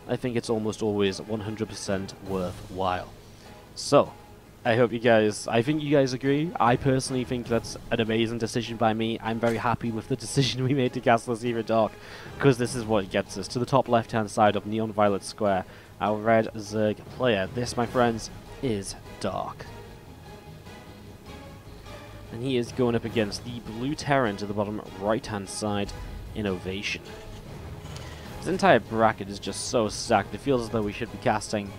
I think it's almost always 100% worthwhile. So, I think you guys agree. I personally think that's an amazing decision by me. I'm very happy with the decision we made to cast Receiver Dark, because this is what gets us to the top left-hand side of Neon Violet Square. Our red Zerg player. This, my friends, is Dark. And he is going up against the blue Terran to the bottom right-hand side, INnoVation. This entire bracket is just so stacked. It feels as though we should be casting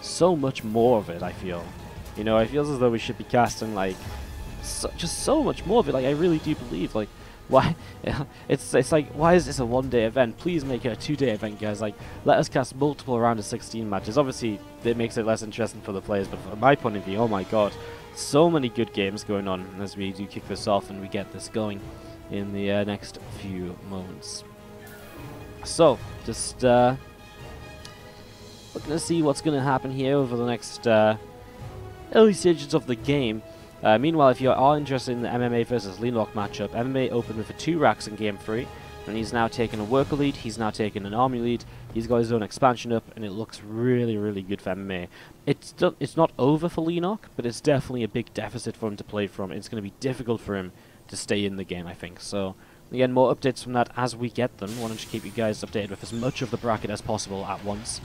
so much more of it, I feel. You know, it feels as though we should be casting, like, just so much more of it. Like, I really do believe, like, why? It's like, why is this a one-day event? Please make it a two-day event, guys. Like, let us cast multiple round of 16 matches. Obviously, it makes it less interesting for the players, but from my point of view, oh my god, so many good games going on as we do kick this off and we get this going in the next few moments. So, just looking to see what's going to happen here over the next early stages of the game. Meanwhile, if you are interested in the MMA versus Leanlock matchup, MMA opened with a 2 racks in Game 3, and he's now taken a worker lead, he's now taken an army lead, he's got his own expansion up, and it looks really, really good for MMA. It's not over for Leanlock, but it's definitely a big deficit for him to play from. It's going to be difficult for him to stay in the game, I think. So, again, more updates from that as we get them. Wanted to keep you guys updated with as much of the bracket as possible at once.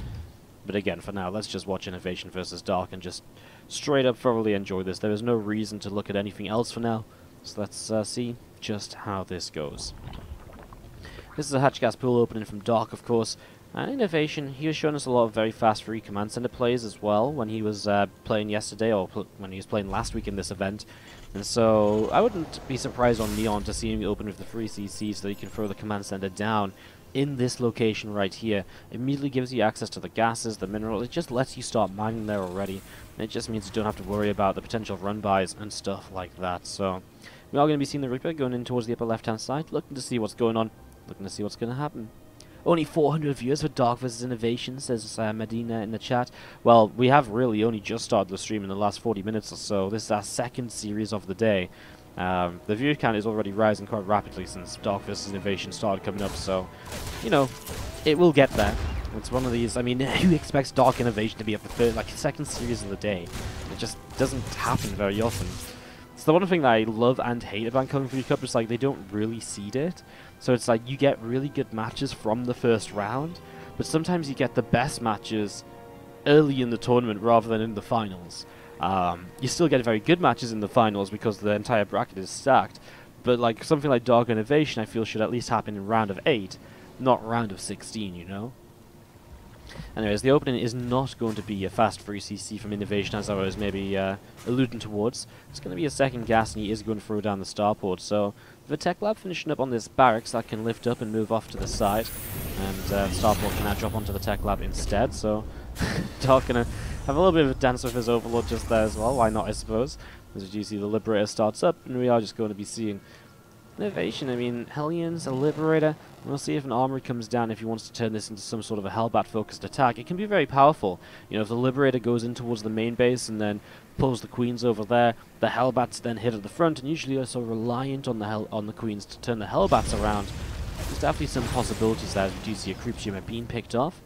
But again, for now, let's just watch INnoVation versus Dark and just straight up thoroughly enjoy this. There is no reason to look at anything else for now. So let's see just how this goes. This is a hatch gas pool opening from Dark, of course. And INnoVation, he has shown us a lot of very fast free command center plays as well when he was playing yesterday, or when he was playing last week in this event. And so I wouldn't be surprised on Neon to see him open with the free CC so that he can throw the command center down in this location right here. It immediately gives you access to the gases, the minerals. It just lets you start mining there already. And it just means you don't have to worry about the potential run-bys and stuff like that. So we are going to be seeing the Reaper going in towards the upper left-hand side, looking to see what's going on, looking to see what's going to happen. Only 400 viewers for Dark vs INnoVation, says Medina in the chat. Well, we have really only just started the stream in the last 40 minutes or so. This is our second series of the day. The view count is already rising quite rapidly since Dark vs INnoVation started coming up, so, you know, it will get there. It's one of these, I mean, who expects Dark INnoVation to be up the second series of the day? It just doesn't happen very often. It's the one thing that I love and hate about Kung Fu Cup, is like they don't really seed it. So it's like you get really good matches from the first round, but sometimes you get the best matches early in the tournament rather than in the finals. You still get very good matches in the finals because the entire bracket is stacked, but like something like Dark INnoVation I feel should at least happen in round of 8, not round of 16, you know? Anyways, the opening is not going to be a fast free CC from INnoVation as I was maybe alluding towards. It's going to be a second gas and he is going to throw down the starport, so the tech lab finishing up on this barracks that can lift up and move off to the side, and starport can now drop onto the tech lab instead, so Dark gonna have a little bit of a dance with his overlord just there as well. Why not, I suppose? As you see, the Liberator starts up, and we are just going to be seeing INnoVation. I mean, Hellions, a Liberator. We'll see if an Armory comes down if he wants to turn this into some sort of a Hellbat-focused attack. It can be very powerful. You know, if the Liberator goes in towards the main base and then pulls the Queens over there, the Hellbats then hit at the front, and usually are so reliant on the Queens to turn the Hellbats around. There's definitely some possibilities there as we do see a creep tumor being picked off.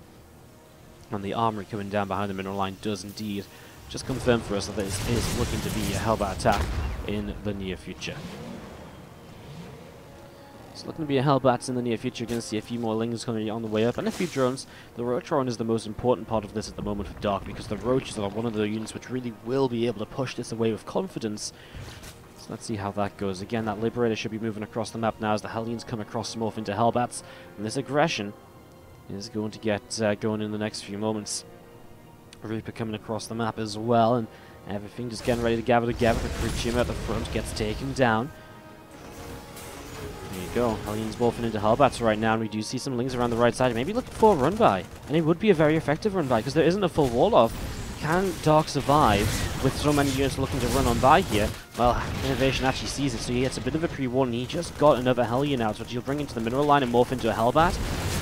And the Armory coming down behind the mineral line does indeed just confirm for us that this is looking to be a Hellbat attack in the near future. It's looking to be a Hellbats in the near future. You're going to see a few more Lings coming on the way up, and a few drones. The Roachron is the most important part of this at the moment for Dark, because the Roaches are one of the units which really will be able to push this away with confidence. So let's see how that goes. Again, that Liberator should be moving across the map now as the Hellions come across, morph into Hellbats, and this aggression is going to get going in the next few moments. Reaper coming across the map as well, and everything just getting ready to gather together. The creep tumor at the front gets taken down. There you go. Hellions morphing into Hellbats right now, and we do see some Lings around the right side. Maybe looking for a run-by, and it would be a very effective run-by because there isn't a full wall-off. Can Dark survive with so many units looking to run on by here? Well, INnoVation actually sees it, so he gets a bit of a pre-warning. He just got another Hellion out, which he'll bring into the mineral line and morph into a Hellbat.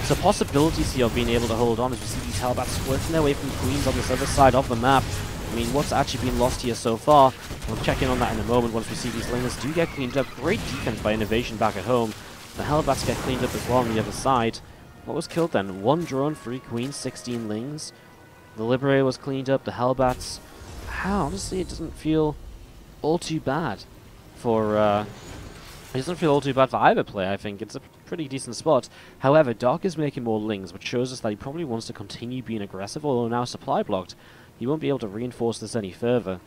So possibilities here of being able to hold on as we see these Hellbats working their way from Queens on this other side of the map. I mean, what's actually been lost here so far? We'll check in on that in a moment once we see these Lingers do get cleaned up. Great defense by INnoVation back at home. The Hellbats get cleaned up as well on the other side. What was killed then? 1 drone, 3 queens, 16 lings. The Liberator was cleaned up, the Hellbats. Honestly, it doesn't feel all too bad for it doesn't feel all too bad for either player. I think it's a pretty decent spot. However, Doc is making more lings, which shows us that he probably wants to continue being aggressive, although now supply blocked. He won't be able to reinforce this any further.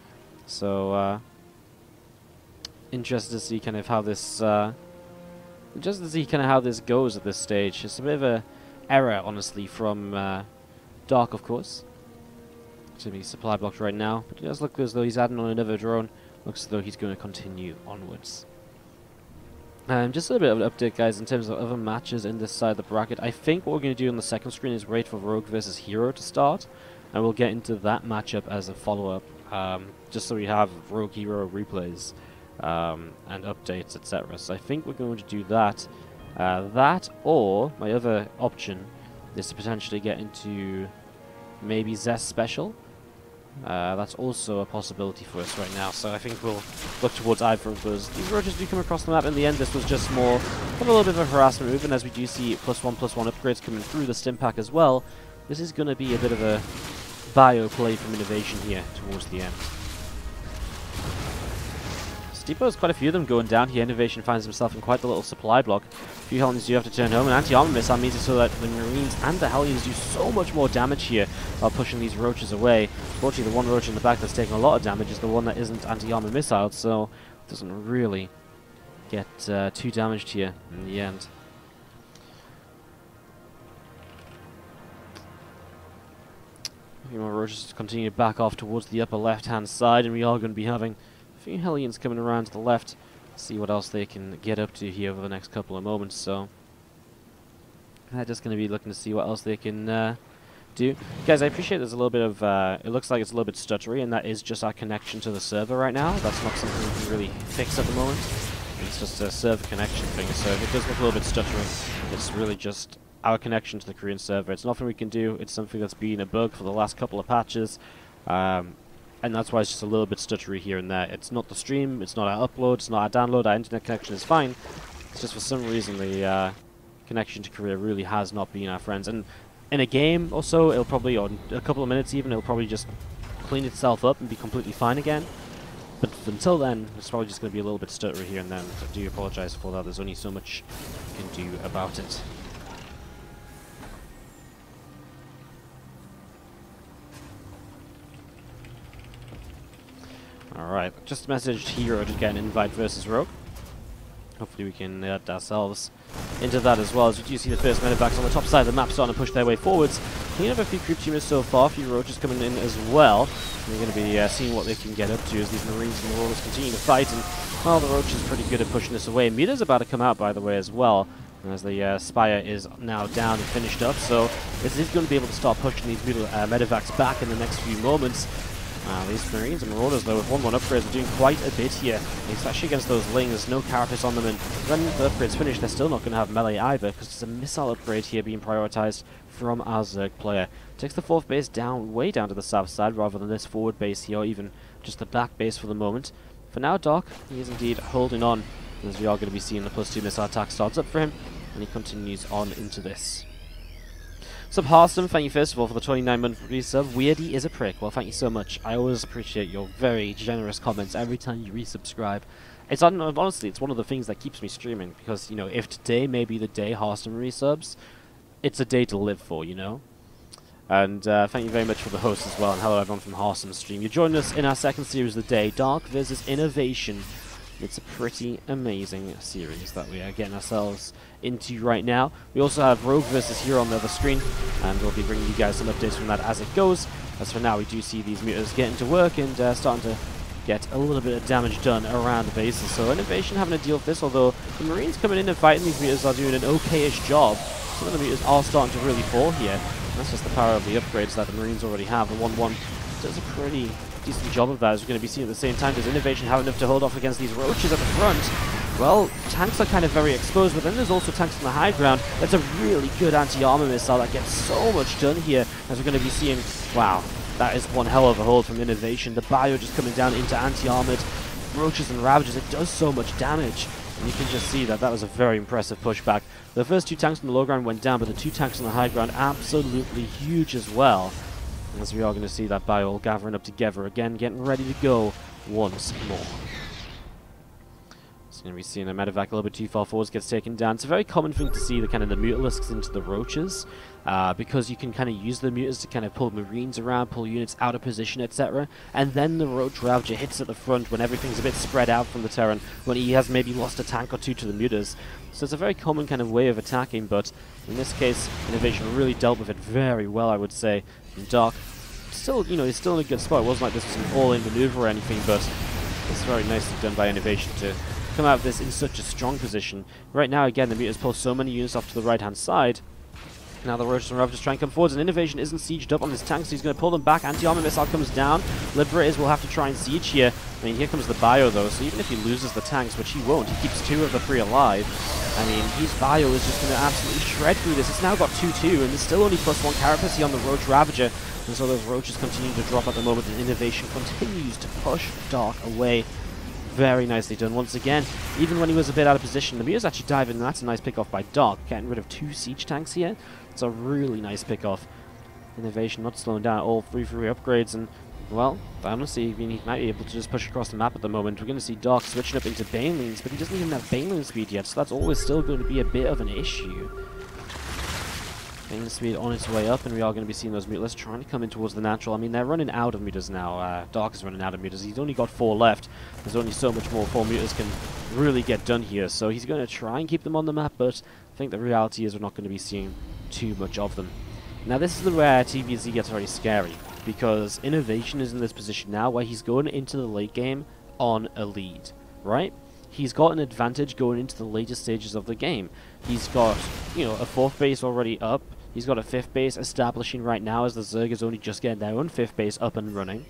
So interested to see kind of how this goes at this stage. It's a bit of a error, honestly, from Dark, of course. To be supply blocked right now, but it does look as though he's adding on another drone. Looks as though he's going to continue onwards. Just a little bit of an update, guys, in terms of other matches in this side of the bracket. I think what we're going to do on the second screen is wait for Rogue versus Hero to start, and we'll get into that matchup as a follow-up, just so we have Rogue Hero replays and updates, etc. So I think we're going to do that. That, or my other option is to potentially get into maybe Zest Special. That's also a possibility for us right now, so I think we'll look towards either of those. These roaches do come across the map. In the end, this was just more of a little bit of a harassment move, and as we do see +1/+1 upgrades coming through the stim pack as well, this is going to be a bit of a bio play from INnoVation here towards the end. Steepo's quite a few of them going down here. INnoVation finds himself in quite a little supply block. A few Hellions do have to turn home. An anti-armor missile means it so that the Marines and the Hellions do so much more damage here while pushing these roaches away. Fortunately, the one roach in the back that's taking a lot of damage is the one that isn't anti-armor missile, so it doesn't really get too damaged here in the end. A few more roaches continue to back off towards the upper left-hand side, and we are going to be having a few Hellions coming around to the left. See what else they can get up to here over the next couple of moments. So they're just going to be looking to see what else they can do. Guys, I appreciate there's a little bit of it looks like it's a little bit stuttery, and that is just our connection to the server right now. That's not something we can really fix at the moment. It's just a server connection thing, so if it does look a little bit stuttering, it's really just our connection to the Korean server. It's nothing we can do. It's something that's been a bug for the last couple of patches. And that's why it's just a little bit stuttery here and there. It's not the stream, it's not our upload, it's not our download, our internet connection is fine. It's just for some reason the connection to Korea really has not been our friends. And in a game or so, it'll probably, or a couple of minutes even, it'll probably just clean itself up and be completely fine again. But until then, it's probably just going to be a little bit stuttery here and then. So I do apologize for that. There's only so much you can do about it. Alright, just messaged Hero to get an invite versus Rogue. Hopefully we can get ourselves into that as well, as we do see the first medevacs on the top side of the map starting to push their way forwards. Clean up a few creep teamers so far, a few roaches coming in as well. We're going to be seeing what they can get up to as these Marines and Marauders continue to fight, and well, the Roach is pretty good at pushing this away. Muta's about to come out, by the way, as well, as the Spire is now down and finished up, so this is going to be able to start pushing these medevacs back in the next few moments. These Marines and Marauders, though, with 1/1 upgrades, are doing quite a bit here, especially against those Lings. No carapace on them, and when the upgrade's finished, they're still not going to have melee either, because there's a missile upgrade here being prioritized from our Zerg player. Takes the 4th base down, way down to the south side, rather than this forward base here, or even just the back base for the moment. For now, Doc, he is indeed holding on, as we are going to be seeing the +2 missile attack starts up for him, and he continues on into this. Sub Harston, thank you first of all for the 29-month resub. Weirdy is a prick. Well, thank you so much. I always appreciate your very generous comments every time you resubscribe. It's honestly, it's one of the things that keeps me streaming, because, you know, if today may be the day Harston resubs, it's a day to live for, you know? And thank you very much for the host as well, and hello everyone from Harston's stream. You joined us in our second series of the day, Dark versus INnoVation. It's a pretty amazing series that we are getting ourselves into right now. We also have Rogue versus Hero on the other screen, and we'll be bringing you guys some updates from that as it goes. As for now, we do see these mutas getting to work and starting to get a little bit of damage done around the bases. So INnoVation having to deal with this, although the Marines coming in and fighting these mutas are doing an okay-ish job. Some of the mutas are starting to really fall here. That's just the power of the upgrades that the Marines already have. The 1/1 does a pretty decent job of that, as we're going to be seeing at the same time. Does INnoVation have enough to hold off against these roaches at the front? Well, tanks are kind of very exposed, but then there's also tanks on the high ground. That's a really good anti-armor missile that gets so much done here, as we're going to be seeing. Wow, that is one hell of a hold from INnoVation. The bio just coming down into anti-armored roaches and ravages. It does so much damage. And you can just see that that was a very impressive pushback. The first 2 tanks on the low ground went down, but the 2 tanks on the high ground absolutely huge as well. As we are going to see that bio all gathering up together again, getting ready to go once more. It's going to be seeing a medevac a little bit too far forwards, gets taken down. It's a very common thing to see the kind of the mutalisks into the roaches, because you can kind of use the mutas to kind of pull marines around, pull units out of position, etc. And then the roach ravager hits at the front when everything's a bit spread out from the Terran, when he has maybe lost a tank or 2 to the mutas. So it's a very common kind of way of attacking, but in this case, INnoVation really dealt with it very well, I would say. And Doc, still, you know, he's still in a good spot. It wasn't like this was an all-in maneuver or anything, but it's very nicely done by INnoVation to come out of this in such a strong position. Right now, again, the mutas pull so many units off to the right-hand side. Now the Roaches and Ravagers try and come forwards, and INnoVation isn't sieged up on this tank, so he's going to pull them back. Anti-armor missile comes down. Liberators will have to try and siege here. I mean, here comes the bio, though, so even if he loses the tanks, which he won't, he keeps 2 of the 3 alive. I mean, his bio is just going to absolutely shred through this. It's now got 2-2, and there's still only +1 carapacy on the Roach Ravager. And so those Roaches continue to drop at the moment, and INnoVation continues to push Dark away. Very nicely done once again. Even when he was a bit out of position, the mutas actually dive in, and that's a nice pick off by Dark. Getting rid of 2 siege tanks here. It's a really nice pick off. INnoVation not slowing down all 3 upgrades, and well, honestly, I mean, he might be able to just push across the map at the moment. We're going to see Dark switching up into Banelings, but he doesn't even have Baneling speed yet, so that's always still going to be a bit of an issue. Baneling speed on its way up, and we are going to be seeing those mutalisks trying to come in towards the natural. I mean, they're running out of mutas now. Dark is running out of mutas. He's only got 4 left. There's only so much more 4 mutas can really get done here, so he's going to try and keep them on the map, but I think the reality is we're not going to be seeing too much of them. Now, this is where TvZ gets very scary, because INnoVation is in this position now where he's going into the late game on a lead, right? He's got an advantage going into the later stages of the game. He's got, you know, a 4th base already up. He's got a 5th base establishing right now as the Zerg is only just getting their own 5th base up and running.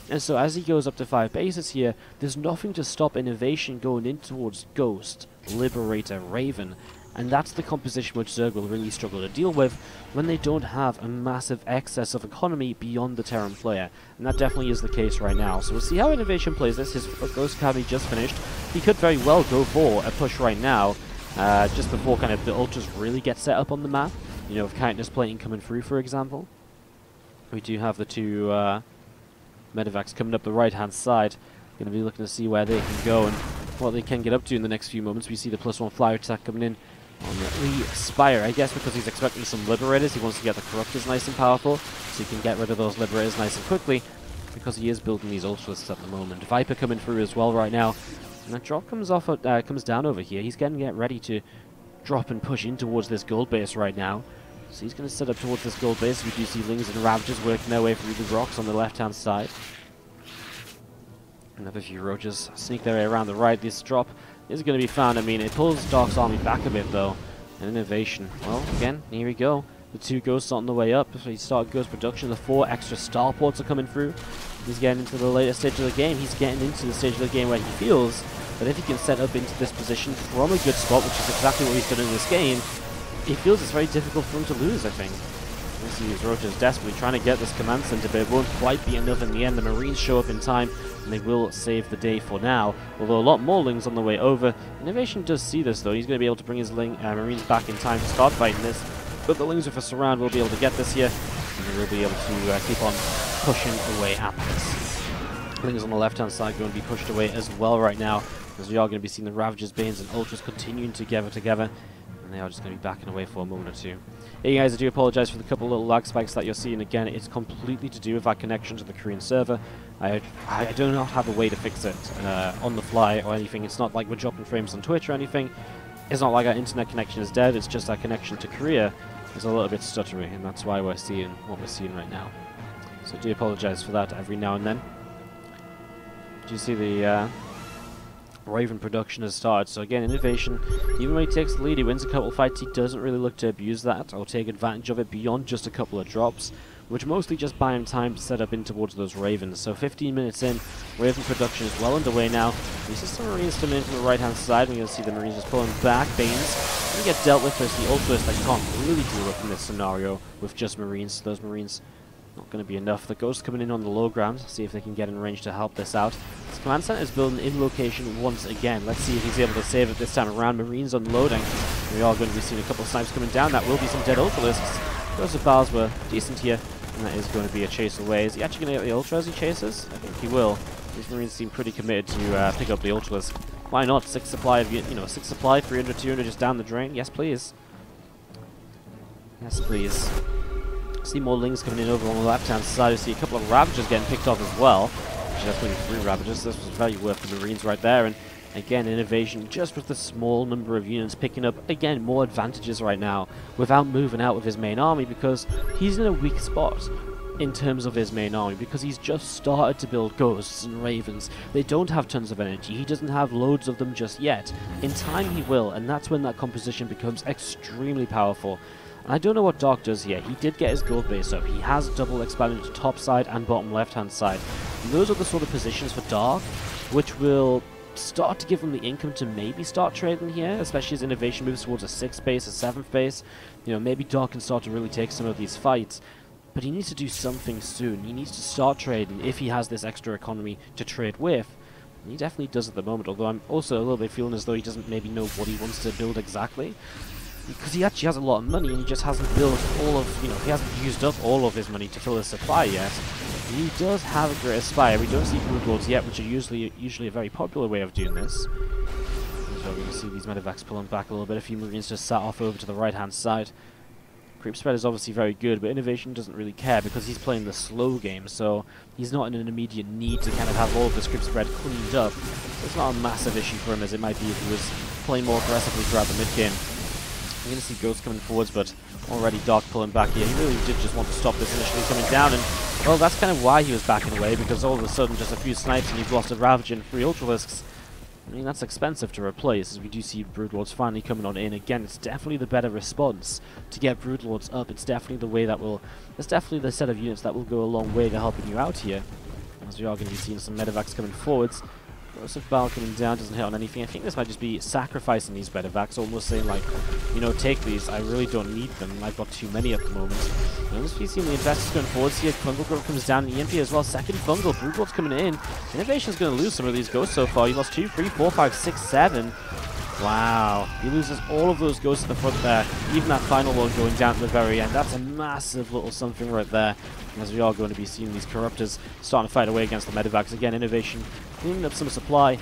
And so as he goes up to 5 bases here, there's nothing to stop INnoVation going in towards Ghost, Liberator, Raven. And that's the composition which Zerg will really struggle to deal with when they don't have a massive excess of economy beyond the Terran player. And that definitely is the case right now. So we'll see how INnoVation plays this. His Ghost Academy just finished. He could very well go for a push right now, just before kind of the Ultras really get set up on the map. You know, with Kindness Plating coming through, for example. We do have the 2 medevacs coming up the right-hand side. Going to be looking to see where they can go and what they can get up to in the next few moments. We see the +1 flyer attack coming in on the Spire, I guess because he's expecting some Liberators. He wants to get the Corruptors nice and powerful, so he can get rid of those Liberators nice and quickly, because he is building these Ultralisks at the moment. Viper coming through as well right now. And that drop comes off, comes down over here. He's going to get ready to drop and push in towards this gold base right now. So he's going to set up towards this gold base. We do see Lings and Ravagers working their way through the rocks on the left-hand side. Another few Roaches sneak their way around the right. This drop is going to be found. I mean, it pulls Dark's army back a bit, though. And INnoVation. Well, again, here we go. The 2 Ghosts on the way up. So he started Ghost production. The 4 extra starports are coming through. He's getting into the later stage of the game. He's getting into the stage of the game where he feels that if he can set up into this position from a good spot, which is exactly what he's done in this game, he feels it's very difficult for him to lose, I think. You see these Roaches desperately trying to get this command center, but it won't quite be enough in the end. The Marines show up in time, and they will save the day for now. Although a lot more Lings on the way over. INnoVation does see this, though. He's going to be able to bring his Marines back in time to start fighting this. But the Lings with a surround will be able to get this here, and they will be able to keep on pushing away at this. Lings on the left-hand side going to be pushed away as well right now, as we are going to be seeing the Ravagers, Banes, and Ultras continuing together. And they are just going to be backing away for a moment or two. Hey guys, I do apologize for the couple of little lag spikes that you're seeing. Again, it's completely to do with our connection to the Korean server. I do not have a way to fix it on the fly or anything. It's not like we're dropping frames on Twitch or anything. It's not like our internet connection is dead. It's just our connection to Korea is a little bit stuttery, and that's why we're seeing what we're seeing right now. So I do apologize for that every now and then. Do you see the Raven production has started? So again, INnoVation, even when he takes the lead, he wins a couple fights, he doesn't really look to abuse that or take advantage of it beyond just a couple of drops, which mostly just buy him time to set up in towards those Ravens. So 15 minutes in, Raven production is well underway now. We see some Marines coming in from the right-hand side. We're going to see the Marines just pulling back. Banes going to get dealt with. There's the Ultras that can't really deal with in this scenario with just Marines. So those Marines Not going to be enough. The Ghost coming in on the low ground. See if they can get in range to help this out. This command center is building in location once again. Let's see if he's able to save it this time around. Marines unloading. We are going to be seeing a couple of snipes coming down. That will be some dead Ultralisks. Those of Bals were decent here. And that is going to be a chase away. Is he actually going to get the Ultra as he chases? I think he will. These Marines seem pretty committed to pick up the Ultralisk. Why not? 6 supply of, 6 supply, 300, 200 just down the drain. Yes, please. Yes, please. See more Lings coming in over on the left-hand side. We see a couple of Ravagers getting picked off as well. Actually, that's maybe 3 Ravagers. This was very worth the Marines right there. And again, INnoVation, just with the small number of units, picking up, again, more advantages right now without moving out with his main army, because he's in a weak spot in terms of his main army, because he's just started to build Ghosts and Ravens. They don't have tons of energy. He doesn't have loads of them just yet. In time, he will, and that's when that composition becomes extremely powerful. I don't know what Dark does here. He did get his gold base up. He has double expanded to top side and bottom left hand side. And those are the sort of positions for Dark, which will start to give him the income to maybe start trading here, especially as INnoVation moves towards a 6th base, a 7th base. Maybe Dark can start to really take some of these fights. But he needs to do something soon. He needs to start trading if he has this extra economy to trade with. And he definitely does at the moment, although I'm also a little bit feeling as though he doesn't maybe know what he wants to build exactly. Because he actually has a lot of money and he just hasn't built all of, he hasn't used up all of his money to fill his supply yet. He does have a Great Aspire. We don't see Broodlords yet, which are usually a very popular way of doing this. So we're going to see these Medivacs pulling back a little bit. A few Marines just sat off over to the right-hand side. Creep spread is obviously very good, but INnoVation doesn't really care because he's playing the slow game, so he's not in an immediate need to kind of have all of this creep spread cleaned up. It's not a massive issue for him as it might be if he was playing more aggressively throughout the mid-game. We're going to see Ghosts coming forwards, but already Dark pulling back here. He really did just want to stop this initially coming down, and, well, that's kind of why he was backing away, because all of a sudden just a few snipes and you've lost a Ravager and 3 Ultralisks. I mean, that's expensive to replace, as we do see Broodlords finally coming on in. Again, it's definitely the better response to get Broodlords up. It's definitely the way that will... It's definitely the set of units that will go a long way to helping you out here. As we are going to be seeing some Medivacs coming forwards. Joseph Bal coming down, doesn't hit on anything. I think this might just be sacrificing these Medivacs, almost saying like, take these, I really don't need them, I've got too many at the moment. And as we see the investors going forwards here, Fungal Growth comes down, and EMP as well, second Fungal, Broodlord's coming in. INnoVation's going to lose some of these Ghosts so far. He lost 2, 3, 4, 5, 6, 7. Wow, he loses all of those Ghosts at the front there, even that final one going down to the very end. That's a massive little something right there, as we are going to be seeing these Corruptors starting to fight away against the Medivacs. Again, INnoVation cleaning up some supply.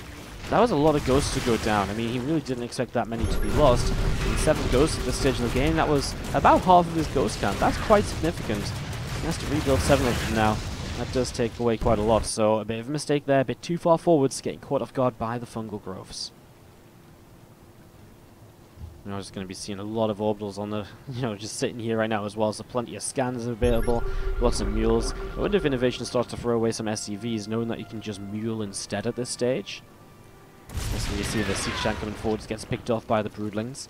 That was a lot of Ghosts to go down. I mean, he really didn't expect that many to be lost. And 7 Ghosts at this stage of the game, that was about half of his Ghost count. That's quite significant. He has to rebuild 7 of them now. That does take away quite a lot, so a bit of a mistake there, a bit too far forwards, getting caught off guard by the Fungal Growths. We're just going to be seeing a lot of orbitals on the, just sitting here right now as well, so plenty of scans available, lots of mules. I wonder if INnoVation starts to throw away some SCVs, knowing that you can just mule instead at this stage. So you see the Siege Tank coming forward, gets picked off by the Broodlings.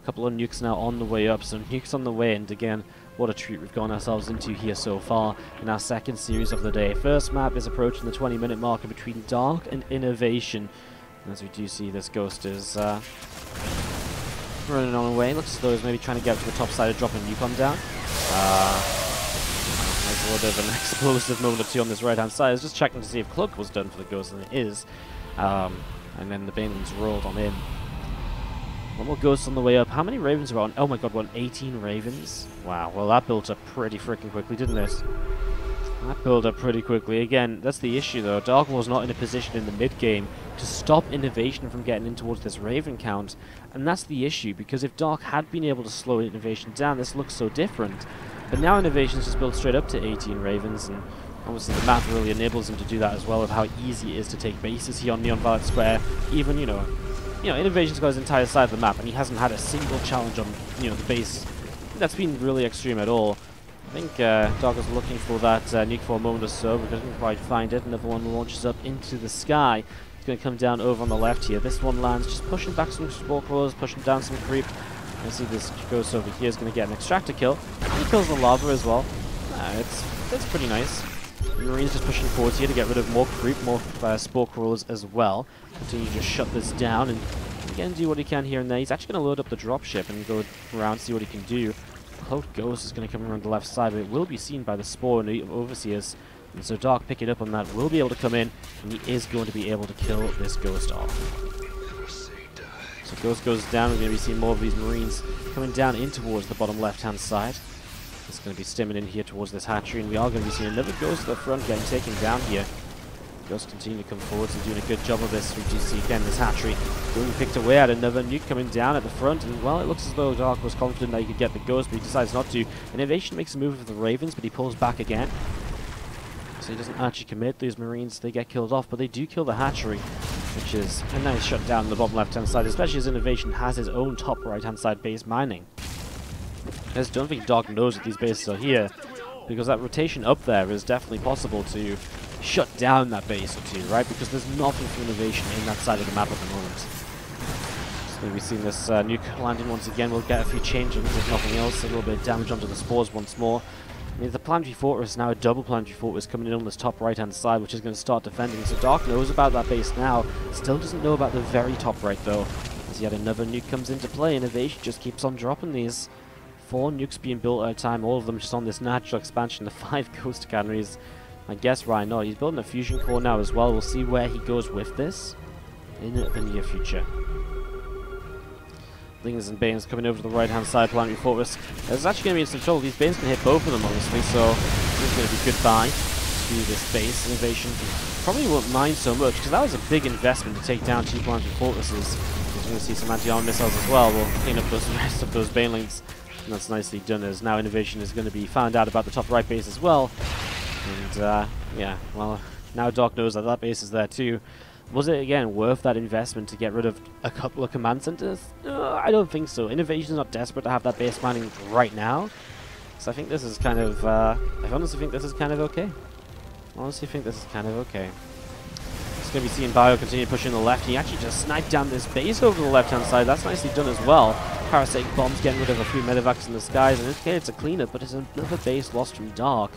A couple of nukes now on the way up, so nukes on the way, and again, what a treat we've gotten ourselves into here so far in our second series of the day. First map is approaching the 20-minute marker between Dark and INnoVation. And as we do see, this Ghost is running on away. Looks as though he's maybe trying to get to the top side of dropping a nuke on down. There's a little bit of an explosive moment or two on this right-hand side. I was just checking to see if Cloak was done for the Ghost, and it is. And then the Banelings rolled on in. One more Ghost on the way up. How many Ravens are on? Oh my god, 18 Ravens? Wow, well that built up pretty freaking quickly, didn't it? That built up pretty quickly. Again, that's the issue though. Dark was not in a position in the mid-game to stop INnoVation from getting in towards this Raven count. And that's the issue, because if Dark had been able to slow INnoVation down, this looks so different. But now INnoVation's just built straight up to 18 Ravens, and obviously the map really enables him to do that as well, of how easy it is to take bases here on Neon Violet Square. Even, INnoVation's got his entire side of the map, and he hasn't had a single challenge on, the base that's been really extreme at all. I think Dark was looking for that nuke for a moment or so, but didn't quite find it. Another one launches up into the sky. It's going to come down over on the left here. This one lands, just pushing back some Spore Crawlers, pushing down some creep. I see this Ghost over here is going to get an extractor kill. He kills the lava as well. It's pretty nice. The Marines just pushing forwards here to get rid of more creep, more Spore Crawlers as well. Continue to just shut this down and again do what he can here and there. He's actually going to load up the dropship and go around, see what he can do. Cloaked Ghost is going to come around the left side, but it will be seen by the Spore and the Overseers. And so Dark, picking up on that, will be able to come in, and he is going to be able to kill this Ghost off. So Ghost goes down. We're going to be seeing more of these Marines coming down in towards the bottom left-hand side. It's going to be stimming in here towards this hatchery, and we are going to be seeing another Ghost at the front getting taken down here. Ghosts continue to come forwards and doing a good job of this. We do see again this hatchery being picked away at, another nuke coming down at the front, and well, it looks as though Dark was confident that he could get the Ghost, but he decides not to. INnoVation makes a move with the Ravens, but he pulls back again. So he doesn't actually commit. These Marines, they get killed off, but they do kill the hatchery, which is a nice shut down on the bottom left-hand side, especially as INnoVation has his own top right-hand side base mining. I just don't think Dark knows that these bases are here, because that rotation up there is definitely possible to shut down that base or two, right? Because there's nothing for INnoVation in that side of the map at the moment. So we've seen this nuke landing once again. We'll get a few changes, if nothing else. A little bit of damage onto the Spores once more. I mean, the Planetary Fortress, now a double Planetary Fortress coming in on this top right-hand side, which is going to start defending. So Dark knows about that base now. Still doesn't know about the very top right, though. As yet another nuke comes into play. INnoVation just keeps on dropping these. 4 nukes being built at a time, all of them just on this natural expansion. The 5 Ghost Canneries. I guess why not? He's building a fusion core now as well. We'll see where he goes with this in the near future. Lings and Banes coming over to the right-hand side, Planetary Fortress. There's actually going to be some trouble. These Banes can hit both of them, honestly, so this is going to be goodbye to this base. INnoVation probably won't mind so much, because that was a big investment to take down 2 Planetary Fortresses. We're going to see some anti-armor missiles as well. We'll clean up the rest of those Banelings, and that's nicely done, as now INnoVation is going to be found out about the top right base as well. And, yeah, well, now Dark knows that that base is there too. Was it, again, worth that investment to get rid of a couple of command centers? I don't think so. INnoVation is not desperate to have that base mining right now. So I think this is kind of, I honestly think this is kind of okay. It's going to be seeing Bio continue pushing the left. He actually just sniped down this base over the left-hand side. That's nicely done as well. Parasitic bombs getting rid of a few medevacs in the skies. And okay, it's a cleanup, but it's another base lost from Dark.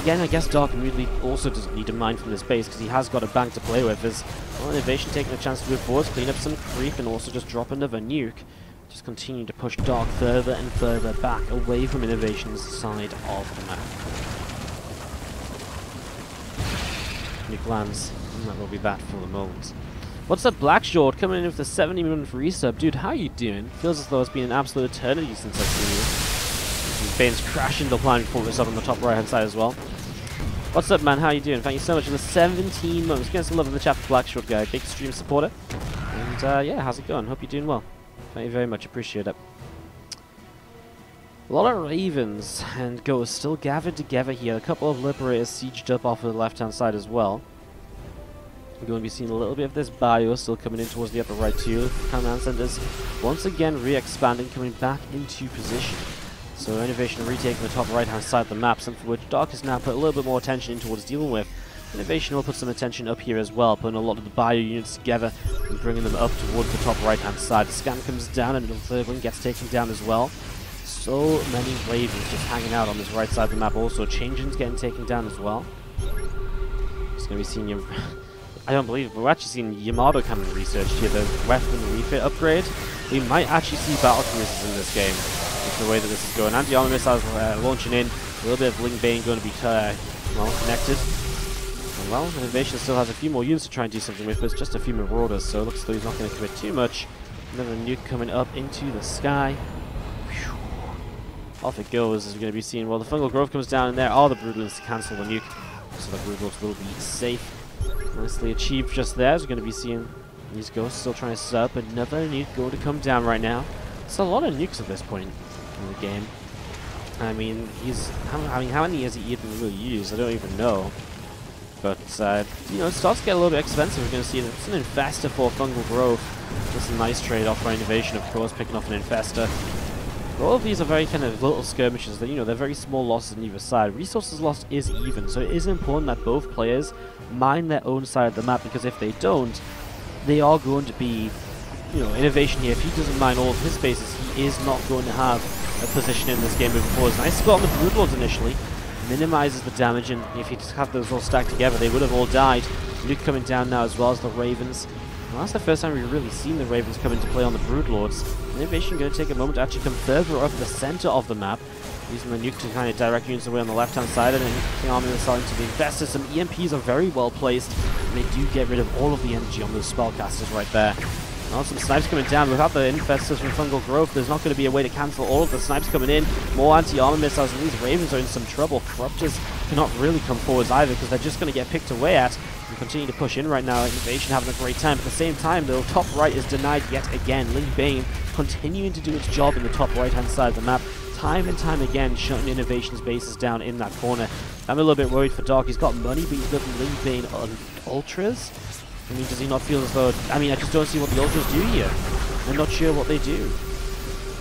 Again, I guess Dark really also doesn't need to mine from this base, because he has got a bank to play with. There's INnoVation taking a chance to move forwards, clean up some creep, and also just drop another nuke. Just continue to push Dark further and further back, away from INnoVation's side of the map. Nuke lands, and that will be that for the moment. What's up, Blackshort, coming in with the 70-month resub. Dude, how you doing? Feels as though it's been an absolute eternity since I've seen you. Bane's crashing the Planetary Fortress up on the top right-hand side as well. What's up, man? How you doing? Thank you so much for the 17 months. Get some love in the chat for Blackshort guy. Big stream supporter. And, yeah, how's it going? Hope you're doing well. Thank you very much. Appreciate it. A lot of Ravens and Ghosts still gathered together here. A couple of Liberators sieged up off of the left-hand side as well. We're going to be seeing a little bit of this Bio still coming in towards the upper right too. Command centers once again re-expanding, coming back into position. So INnoVation retaking the top right-hand side of the map, something which Dark has now put a little bit more attention in towards dealing with. INnoVation will put some attention up here as well, putting a lot of the bio units together and bringing them up towards the top right-hand side. The scan comes down and the third one gets taken down as well. So many Ravens just hanging out on this right side of the map. Also, Changelings getting taken down as well. It's going to be seeing I don't believe it, but we're actually seeing Yamato Cannon researched here, the weapon refit upgrade. We might actually see battle cruisers in this game. The way that this is going. Anti-armor missiles launching in. A little bit of Ling Bane going to be well connected. And well, INnoVation still has a few more units to try and do something with, but it's just a few Marauders, so it looks as though he's not going to commit too much. Another nuke coming up into the sky. Whew. Off it goes, as we're going to be seeing. Well, the Fungal Growth comes down in there. All the Brutalists to cancel the nuke, so the Brutalists will be safe. Nicely achieved just there, as we're going to be seeing these Ghosts still trying to set up. Another nuke going to come down right now. It's a lot of nukes at this point in the game. I mean, how many has he even really used? I don't even know. But, you know, it starts to get a little bit expensive. We're going to see it's an Infestor for Fungal Growth. That's a nice trade-off for INnoVation, of course, picking off an Infestor. But all of these are very kind of little skirmishes that, you know, they're very small losses on either side. Resources lost is even, so it is important that both players mine their own side of the map, because if they don't, they are going to be, you know, INnoVation here. If he doesn't mine all of his bases, he is not going to have a position in this game moving forward. Nice spot on the Brutals initially. Minimizes the damage, and if you just have those all stacked together, they would have all died. Nuke coming down now as well as the Ravens. Well, that's the first time we've really seen the Ravens come into play on the Broodlords. INnoVation going to take a moment to actually come further up the center of the map, using the nuke to kind of direct units away on the left-hand side, and then the army is starting to be invested. Some EMPs are very well placed, and they do get rid of all of the energy on those spellcasters right there. Now some snipes coming down. Without the infestors from Fungal Growth, there's not going to be a way to cancel all of the snipes coming in. More anti-armor missiles, and these Ravens are in some trouble. Corruptors cannot really come forwards either, because they're just going to get picked away at and continue to push in right now. INnoVation having a great time. At the same time, though, top right is denied yet again. Ling Bane continuing to do its job in the top right-hand side of the map. Time and time again, shutting INnoVation's bases down in that corner. I'm a little bit worried for Dark. He's got money, but he's looking Ling Bane on Ultras. I mean, does he not feel as though... I mean, I just don't see what the Ultras do here. I'm not sure what they do.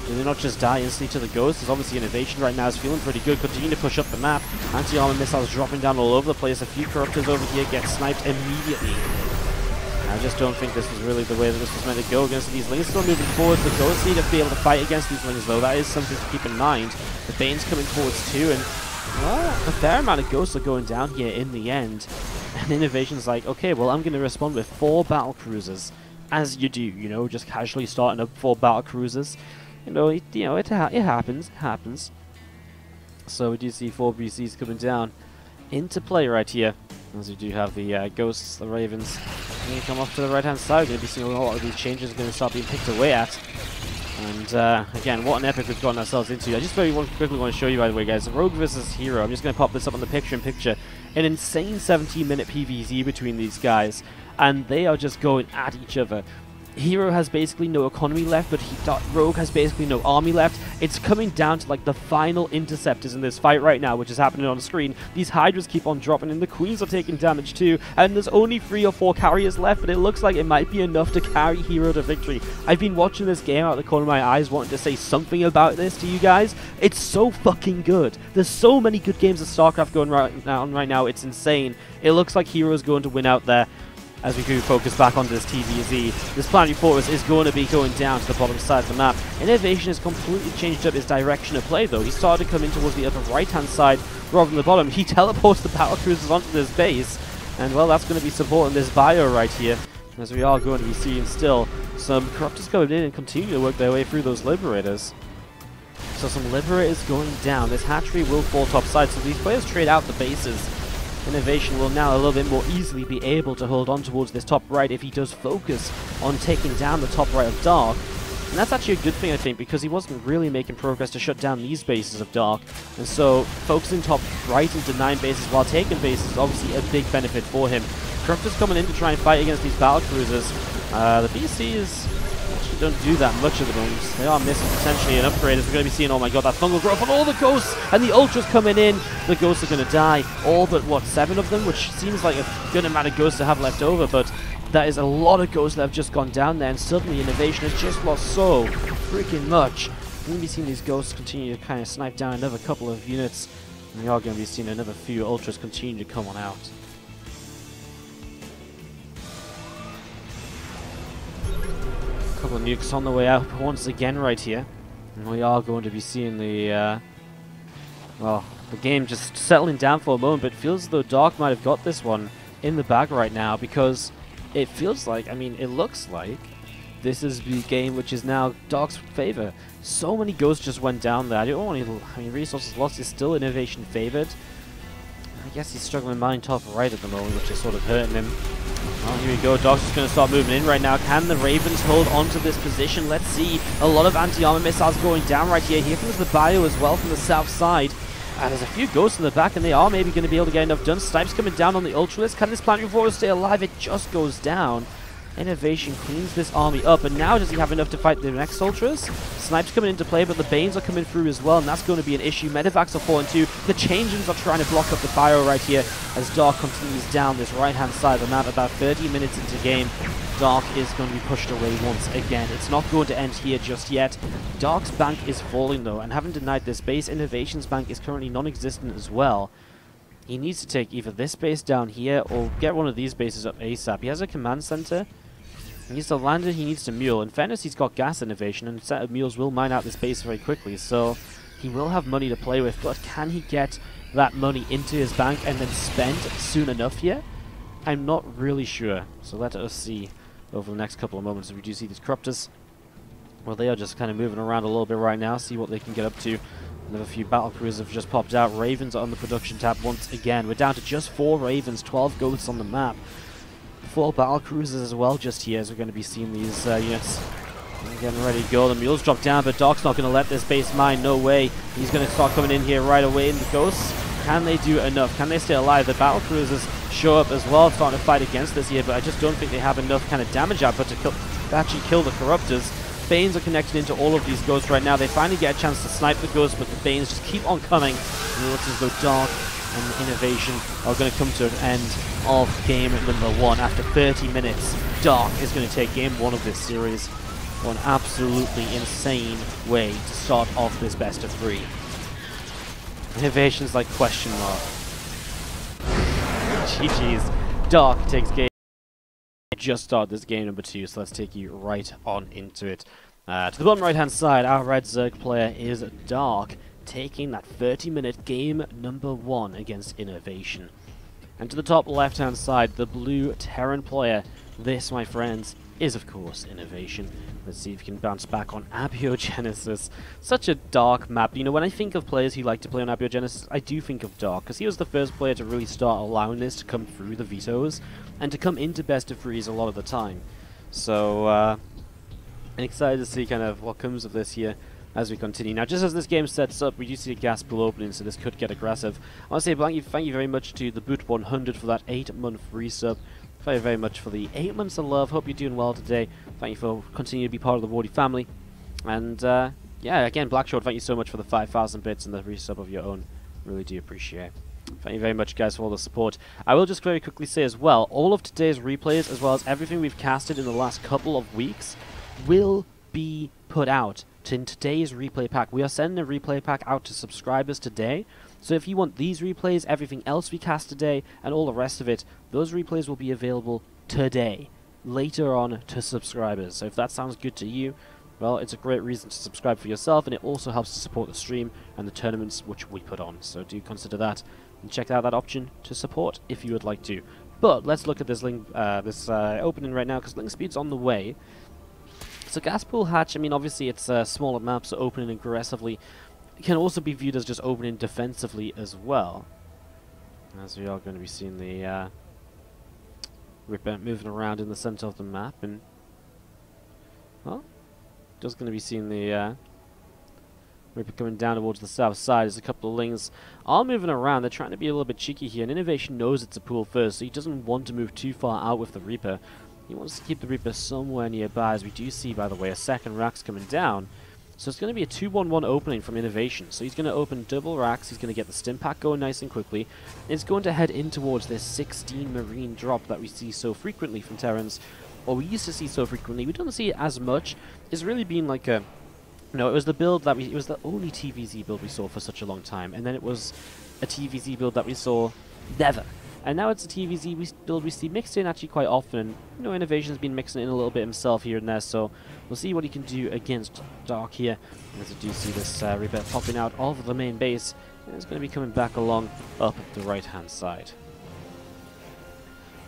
Do they not just die instantly to the Ghost? There's obviously INnoVation right now is feeling pretty good. Continue to push up the map. Anti-armor missiles dropping down all over the place. A few Corruptors over here get sniped immediately. I just don't think this was really the way that this was meant to go against these Lings. Still moving forwards. The Ghosts need to be able to fight against these Lings, though. That is something to keep in mind. The Bane's coming forwards too, and well, a fair amount of Ghosts are going down here in the end. And INnoVation's like, okay, well, I'm going to respond with 4 battle cruisers, as you do, you know, just casually starting up 4 battle cruisers. It happens. So we do see 4 BCs coming down into play right here, as we do have the Ghosts, the Ravens, going to come off to the right-hand side. We're going to be seeing a lot of these changes going to start being picked away at. And again, what an epic we've gotten ourselves into. I just very quickly want to show you, by the way, guys, Rogue versus Hero. I'm just going to pop this up on the picture-in-picture. An insane 17-minute PvZ between these guys, and they are just going at each other. Hero has basically no economy left, but Rogue has basically no army left. It's coming down to like the final interceptors in this fight right now, which is happening on the screen. These Hydras keep on dropping, and the Queens are taking damage too, and there's only 3 or 4 carriers left, but it looks like it might be enough to carry Hero to victory. I've been watching this game out of the corner of my eyes, wanting to say something about this to you guys. It's so fucking good. There's so many good games of StarCraft going right now. It's insane. It looks like Hero is going to win out there. As we do focus back onto this TvZ, this Planetary Fortress is going to be going down to the bottom side of the map. INnoVation has completely changed up his direction of play, though. He started to come in towards the other right-hand side rather than the bottom. He teleports the battle cruisers onto this base, and well, that's going to be supporting this bio right here, as we are going to be seeing still some Corruptors coming in and continue to work their way through those Liberators. So some Liberators going down. This hatchery will fall topside, so these players trade out the bases. INnoVation will now a little bit more easily be able to hold on towards this top right if he does focus on taking down the top right of Dark. And that's actually a good thing, I think, because he wasn't really making progress to shut down these bases of Dark. And so focusing top right and denying bases while taking bases is obviously a big benefit for him. Corruptors coming in to try and fight against these battle cruisers. The BCs actually don't do that much at the moment. They are missing potentially an upgrade, as we're going to be seeing, oh my god, that Fungal Growth on all the Ghosts, and the Ultras coming in. The Ghosts are going to die, all but, what, 7 of them, which seems like a good amount of Ghosts to have left over, but that is a lot of Ghosts that have just gone down there, and suddenly INnoVation has just lost so freaking much. We're going to be seeing these Ghosts continue to kind of snipe down another couple of units, and we are going to be seeing another few Ultras continue to come on out. Couple of nukes on the way out once again right here, and we are going to be seeing the well, the game just settling down for a moment, but it feels as though Dark might have got this one in the bag right now, because it feels like, I mean, it looks like this is the game which is now Dark's favor. So many Ghosts just went down there. I don't want to, I mean, resources lost is still INnoVation favored. I guess he's struggling mine top right at the moment, which is sort of hurting him. Well, here we go. Dark's just going to start moving in right now. Can the Ravens hold on to this position? Let's see. A lot of anti-armor missiles going down right here. Here comes the bio as well from the south side. And there's a few Ghosts in the back, and they are maybe going to be able to get enough done. Snipes coming down on the Ultralisk. Can this Planetary Fortress stay alive? It just goes down. INnoVation cleans this army up, and now does he have enough to fight the next Ultras? Snipes coming into play, but the Banes are coming through as well, and that's going to be an issue. Medivacs are falling too. The Changelings are trying to block up the bio right here as Dark continues down this right-hand side of the map. About 30 minutes into game, Dark is going to be pushed away once again. It's not going to end here just yet. Dark's bank is falling though, and having denied this base, INnoVation's bank is currently non-existent as well. He needs to take either this base down here or get one of these bases up ASAP. He has a command center. He needs to land it, he needs to mule. In fairness, he's got gas innovation, and a set of mules will mine out this base very quickly, so he will have money to play with, but can he get that money into his bank and then spend soon enough yet? I'm not really sure, so let us see over the next couple of moments. We do see these Corruptors. Well, they are just kind of moving around a little bit right now, see what they can get up to. Another few battlecruisers have just popped out. Ravens are on the production tab once again. We're down to just 4 Ravens, 12 Ghosts on the map. 4 battlecruisers as well just here, as we're going to be seeing these units getting ready to go. The mules drop down, but Doc's not going to let this base mine. No way. He's going to start coming in here right away. And the Ghosts, can they do enough? Can they stay alive? The battlecruisers show up as well, starting to fight against this here, but I just don't think they have enough kind of damage output to actually kill the Corruptors. Banes are connected into all of these Ghosts right now. They finally get a chance to snipe the Ghosts, but the Banes just keep on coming. And it looks as though Dark and INnoVation are going to come to an end of game number 1. After 30 minutes, Dark is going to take game 1 of this series. An absolutely insane way to start off this best of 3. INnoVation's like question mark. GG's. Dark takes game. Just start this game number 2, so let's take you right on into it. To the bottom right hand side, our red Zerg player is Dark, taking that 30-minute game number 1 against INnoVation. And to the top left hand side, the blue Terran player, this my friends, is of course INnoVation. Let's see if we can bounce back on Abiogenesis. Such a Dark map. You know, when I think of players who like to play on Abiogenesis, I do think of Dark, because he was the first player to really start allowing this to come through the vetoes, and to come into best of 3s a lot of the time. So, I'm excited to see kind of what comes of this here as we continue. Now, just as this game sets up, we do see a gas pool opening, so this could get aggressive. I want to say thank you very much to the Boot 100 for that 8-month resub. Thank you very much for the 8 months of love. Hope you're doing well today. Thank you for continuing to be part of the Wardy family. And, yeah, again, Blackshot, thank you so much for the 5,000 bits and the resub of your own. Really do appreciate. Thank you very much, guys, for all the support. I will just very quickly say as well, all of today's replays, as well as everything we've casted in the last couple of weeks, will be put out in today's replay pack. We are sending a replay pack out to subscribers today. So if you want these replays, everything else we cast today, and all the rest of it, those replays will be available today, later on to subscribers. So if that sounds good to you, well, it's a great reason to subscribe for yourself, and it also helps to support the stream and the tournaments which we put on. So do consider that, and check out that option to support if you would like to. But let's look at this link, opening right now, because link speed's on the way. So gas pool hatch, I mean, obviously it's smaller maps, so opening aggressively. It can also be viewed as just opening defensively as well. As we are going to be seeing the Ripper moving around in the center of the map, and well, just going to be seeing the Ripper coming down towards the south side. There's a couple of Lings are moving around. They're trying to be a little bit cheeky here, and INnoVation knows it's a pool first, so he doesn't want to move too far out with the Reaper. He wants to keep the Reaper somewhere nearby, as we do see, by the way, a second Rax coming down. So it's going to be a 2-1-1 opening from INnoVation. So he's going to open double Rax, he's going to get the stim pack going nice and quickly. It's going to head in towards this 16 Marine drop that we see so frequently from Terrans, or we used to see so frequently. We don't see it as much. It's really been like a... No, it was the build that it was the only TvZ build we saw for such a long time, and then it was a TvZ build that we saw never. And now it's a TvZ build we see mixed in actually quite often, and you know, INnoVation's been mixing it in a little bit himself here and there, so we'll see what he can do against Dark here. As we do see this Reaper popping out of the main base, and it's going to be coming back along up the right hand side.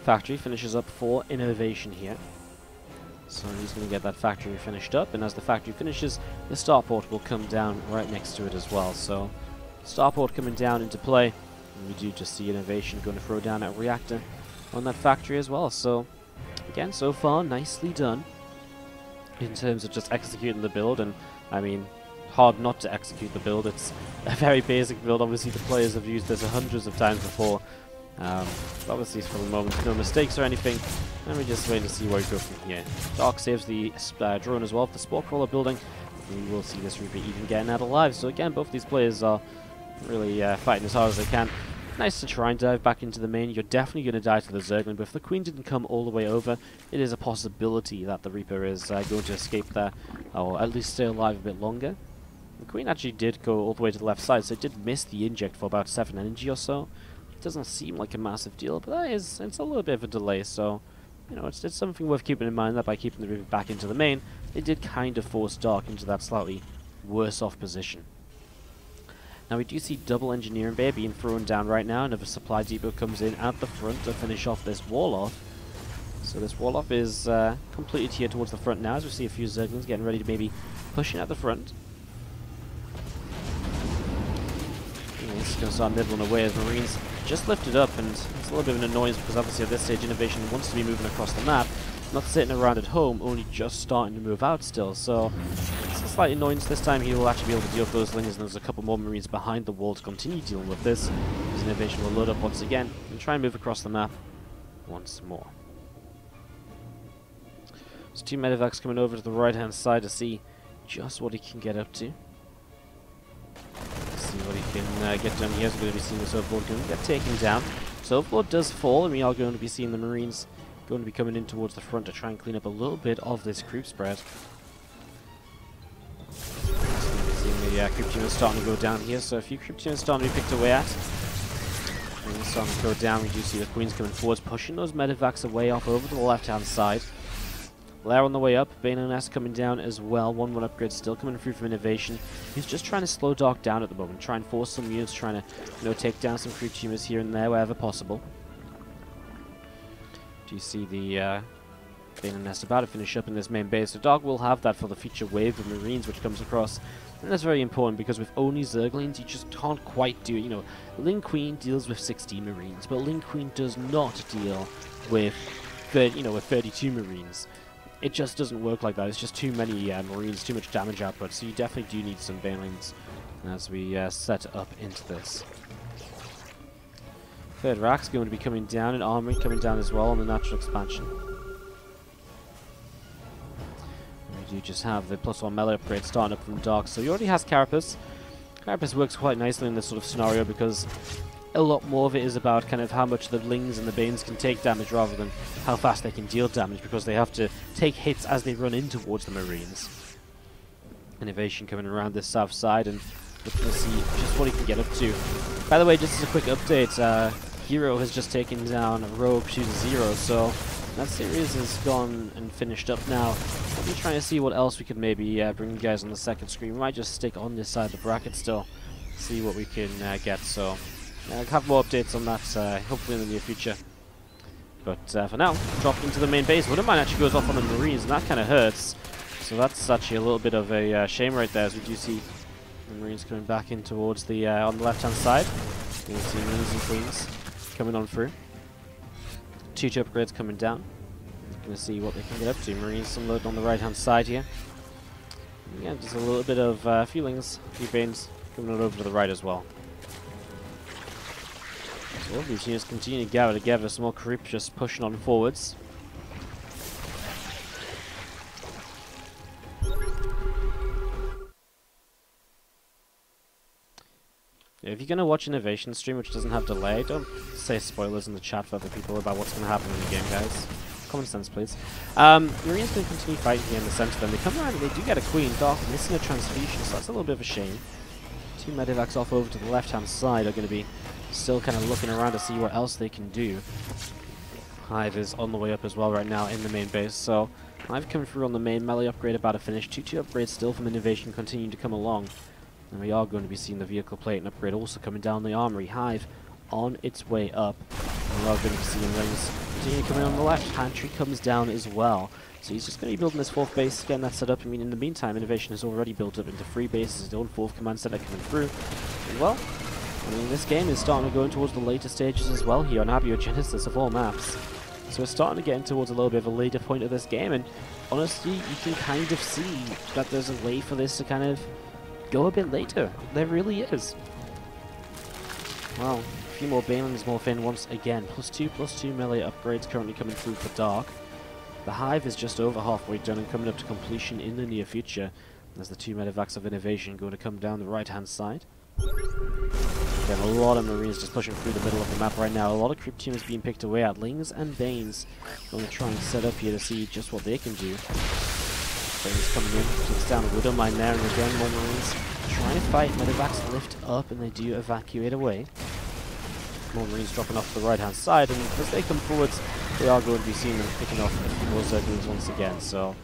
Factory finishes up for INnoVation here. So he's going to get that factory finished up, and as the factory finishes, the starport will come down right next to it as well. So starport coming down into play. And we do just see INnoVation going to throw down a reactor on that factory as well. So, again, so far, nicely done in terms of just executing the build. And, I mean, hard not to execute the build. It's a very basic build. Obviously, the players have used this hundreds of times before. Obviously, for the moment, no mistakes or anything. And we're just waiting to see where we go from here. Dark saves the drone as well for the Spore Crawler building. And we will see this Reaper even getting out alive. So, again, both these players are really fighting as hard as they can. Nice to try and dive back into the main. You're definitely going to die to the Zergling, but if the Queen didn't come all the way over, it is a possibility that the Reaper is going to escape there, or at least stay alive a bit longer. The Queen actually did go all the way to the left side, so it did miss the inject for about 7 energy or so. It doesn't seem like a massive deal, but it's a little bit of a delay, so you know, it's something worth keeping in mind that by keeping the Reaper back into the main, it did kind of force Dark into that slightly worse off position. Now we do see double engineering bay being thrown down right now. Another supply depot comes in at the front to finish off this wall off. So this wall-off is completed here towards the front now, as we see a few Zerglings getting ready to maybe push in at the front. This is going to start nibbling away as Marines just lifted up, and it's a little bit of an annoyance because obviously at this stage INnoVation wants to be moving across the map, not sitting around at home, only just starting to move out still. So it's a slight annoyance. This time he will actually be able to deal with those lingers, and there's a couple more Marines behind the wall to continue dealing with this. INnoVation will load up once again and try and move across the map once more. So two medevacs coming over to the right hand side to see just what he can get up to. See what he can get done here. We're going to be seeing this overlord going to get taken down. So overlord does fall, and we are going to be seeing the Marines going to be coming in towards the front to try and clean up a little bit of this creep spread. Seeing the creep team is starting to go down here, so a few creep teams starting to be picked away at. And starting to go down, we do see the Queens coming forwards, pushing those medevacs away off over to the left hand side. Lair on the way up, Bane and S coming down as well. 1-1 upgrade still coming through from INnoVation. He's just trying to slow Dark down at the moment, try and force some units, trying to take down some creep teamers here and there wherever possible. Do you see the Bane and S about to finish up in this main base? So Dark will have that for the future wave of Marines which comes across. And that's very important because with only Zerglings you just can't quite do it. Ling Queen deals with 16 Marines, but Ling Queen does not deal with 32 Marines. It just doesn't work like that. It's just too many Marines, too much damage output. So you definitely do need some Banelings as we set up into this. Third rack's going to be coming down, and Armory coming down as well on the natural expansion. We do just have the +1 melee upgrade starting up from Dark. So he already has Carapace. Carapace works quite nicely in this sort of scenario because a lot more of it is about kind of how much the Lings and the Banes can take damage rather than how fast they can deal damage, because they have to take hits as they run in towards the Marines. INnoVation coming around this south side and looking to see just what he can get up to. By the way, just as a quick update, Hero has just taken down Rogue 2-0, so that series has gone and finished up now. I'll be trying to see what else we could maybe bring you guys on the second screen. We might just stick on this side of the bracket still, see what we can get. So I'll have more updates on that hopefully in the near future. But for now, drop into the main base. One of mine actually goes off on the Marines, and that kind of hurts. So that's actually a little bit of a shame right there, as we do see the Marines coming back in towards the on the left-hand side. You can see Marines and Queens coming on through. 2 upgrades coming down. Going to see what they can get up to. Marines unloading on the right-hand side here. Yeah, just a little bit of feelings, a few Banes coming on over to the right as well. So all these units continue to gather together, some more creep just pushing on forwards. If you're going to watch INnoVation stream which doesn't have delay, don't say spoilers in the chat for other people about what's going to happen in the game, guys. Common sense, please. Marines going to continue fighting here in the center, then they come around and they do get a Queen. Dark missing a transfusion, so that's a little bit of a shame. 2 medevacs off over to the left-hand side are going to be still kind of looking around to see what else they can do. Hive is on the way up as well right now in the main base, so Hive coming through on the main melee upgrade about to finish. 2 upgrades still from INnoVation continuing to come along. And we are going to be seeing the vehicle plate and upgrade also coming down the armory. Hive on its way up. And we are going to be seeing Rings continue coming on the left. Pantry comes down as well. So he's just going to be building this 4th base, getting that set up. I mean, in the meantime, INnoVation has already built up into 3 bases, his own 4th command center coming through. And well, I mean, this game is starting to go in towards the later stages as well here on Abiogenesis of all maps. So we're starting to get in towards a little bit of a later point of this game, and honestly, you can kind of see that there's a way for this to kind of go a bit later. There really is. Well, a few more Banelings morph in once again. +2/+2 melee upgrades currently coming through for Dark. The Hive is just over halfway done and coming up to completion in the near future. There's the 2 medevacs of INnoVation going to come down the right-hand side. Again, a lot of Marines just pushing through the middle of the map right now. A lot of creep teams being picked away at. Lings and Banes going to try and set up here to see just what they can do. Banes coming in, takes down a Widow Mine there, and again more Marines trying to fight. Medevacs lift up and they do evacuate away. More Marines dropping off to the right-hand side, and as they come forwards, we are going to be seeing them picking off a few more Zerglings once again. So,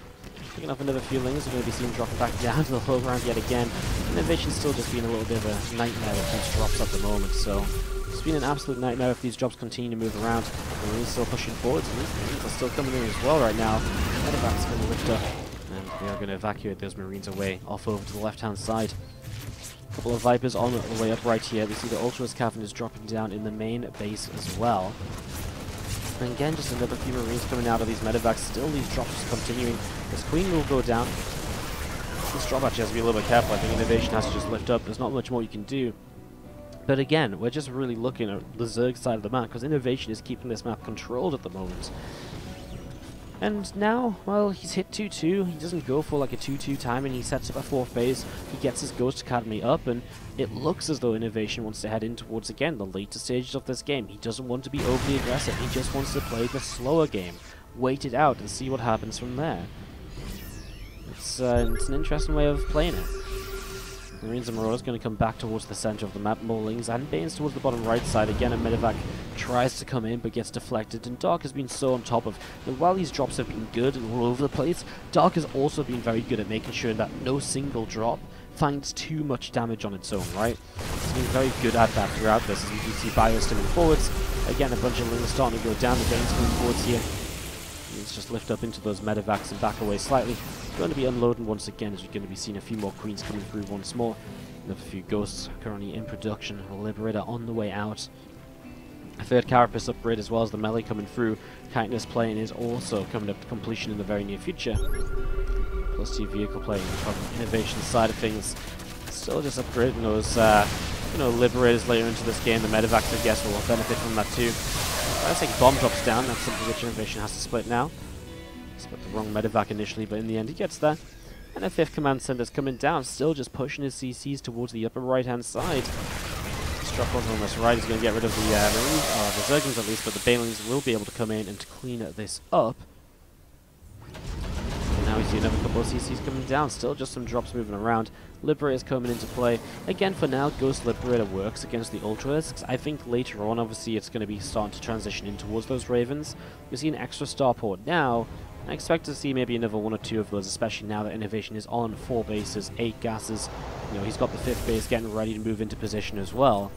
picking up another few Lings, we're going to be seeing them dropping back down to the low ground yet again. INnoVation's still just being a little bit of a nightmare with these drops at the moment, so It's been an absolute nightmare if these drops continue to move around. The Marines still pushing forwards, and these Marines are still coming in as well right now. Medevac's going to lift up, and they are going to evacuate those Marines away, off over to the left-hand side. A couple of Vipers on the way up right here. We see the Ultras Cavern is dropping down in the main base as well. And again, just another few Marines coming out of these Medevacs. Still, these drops continuing. This Queen will go down. This drop actually has to be a little bit careful. I think INnoVation has to just lift up. There's not much more you can do. But again, we're just really looking at the Zerg side of the map, because INnoVation is keeping this map controlled at the moment. And now, well, he's hit 2-2. He doesn't go for like a 2-2 timing. He sets up a 4th base. He gets his Ghost Academy up, and it looks as though INnoVation wants to head in towards, again, the later stages of this game. He doesn't want to be overly aggressive. He just wants to play the slower game. Wait it out and see what happens from there. It's an interesting way of playing it. Marines and Marauders going to come back towards the center of the map. Maulings and Banes towards the bottom right side. Again, a Medevac tries to come in but gets deflected, and Dark has been so on top of. And while these drops have been good and all over the place, Dark has also been very good at making sure that no single drop finds too much damage on its own, right? He's been very good at that throughout this. As you can see, Bio still forwards. Again, a bunch of Lings starting to go down. The Banes coming forwards here. Let's just lift up into those Medevacs and back away slightly. Going to be unloading once again, as you're going to be seeing a few more Queens coming through once more. Another few Ghosts currently in production. A Liberator on the way out. A 3rd Carapace upgrade, as well as the melee coming through. Kindness playing is also coming up to completion in the very near future. Plus 2 vehicle playing from INnoVation side of things. Still just upgrading those Liberators later into this game. The Medevacs, I guess, will benefit from that too. I think bomb drops down. That's something which INnoVation has to split now. Split the wrong Medevac initially, but in the end he gets there. And a 5th Command Center's coming down, still just pushing his CCs towards the upper right-hand side. Struckle's on this right. He's going to get rid of the Marines, the Zerglings at least, but the Banelings will be able to come in and to clean this up. And now we see another couple of CCs coming down. Still just some drops moving around. Liberator's coming into play. Again, for now, Ghost Liberator works against the Ultras. I think later on, obviously, it's going to be starting to transition in towards those Ravens. We see an extra starport now. I expect to see maybe another 1 or 2 of those, especially now that INnoVation is on 4 bases, 8 gases. You know, he's got the 5th base getting ready to move into position as well.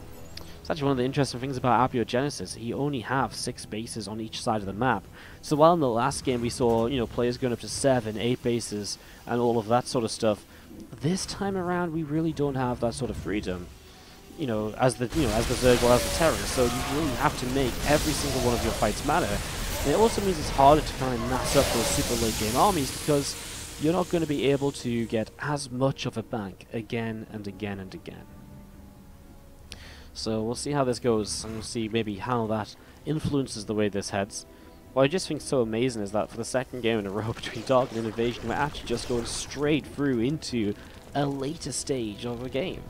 It's actually one of the interesting things about Abiogenesis. He only have 6 bases on each side of the map. So while in the last game we saw, players going up to 7, 8 bases and all of that sort of stuff, this time around we really don't have that sort of freedom. As the Zerg or as the Terror. So you really have to make every single one of your fights matter. And it also means it's harder to kind of mass up those super late game armies, because you're not going to be able to get as much of a bank again and again and again. So we'll see how this goes, and we'll see maybe how that influences the way this heads. What I just think is so amazing is that for the 2nd game in a row between Dark and INnoVation, we're actually just going straight through into a later stage of a game.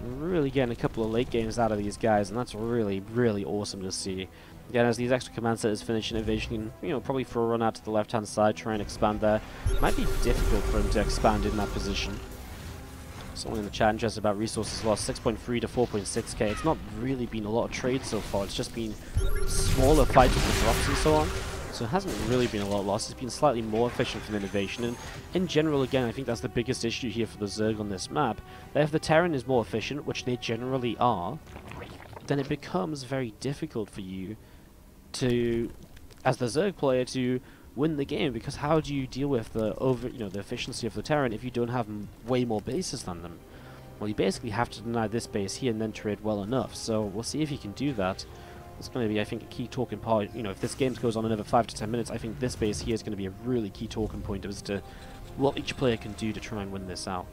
We're really getting a couple of late games out of these guys, and that's really, really awesome to see. Again, as these extra command centers finish, INnoVation can, probably throw a run out to the left-hand side, try and expand there. It might be difficult for him to expand in that position. Someone in the chat interested about resources lost, 6.3 to 4.6k. It's not really been a lot of trade so far. It's just been smaller fights with the drops and so on. So it hasn't really been a lot lost. It's been slightly more efficient from INnoVation. And in general, again, I think that's the biggest issue here for the Zerg on this map. That if the Terran is more efficient, which they generally are, then it becomes very difficult for you to, as the Zerg player, to win the game, because how do you deal with the the efficiency of the Terran if you don't have way more bases than them? Well, you basically have to deny this base here and then trade well enough. So we'll see if you can do that. It's going to be, I think, a key talking point. If this game goes on another 5 to 10 minutes, I think this base here is going to be a really key talking point as to what each player can do to try and win this out.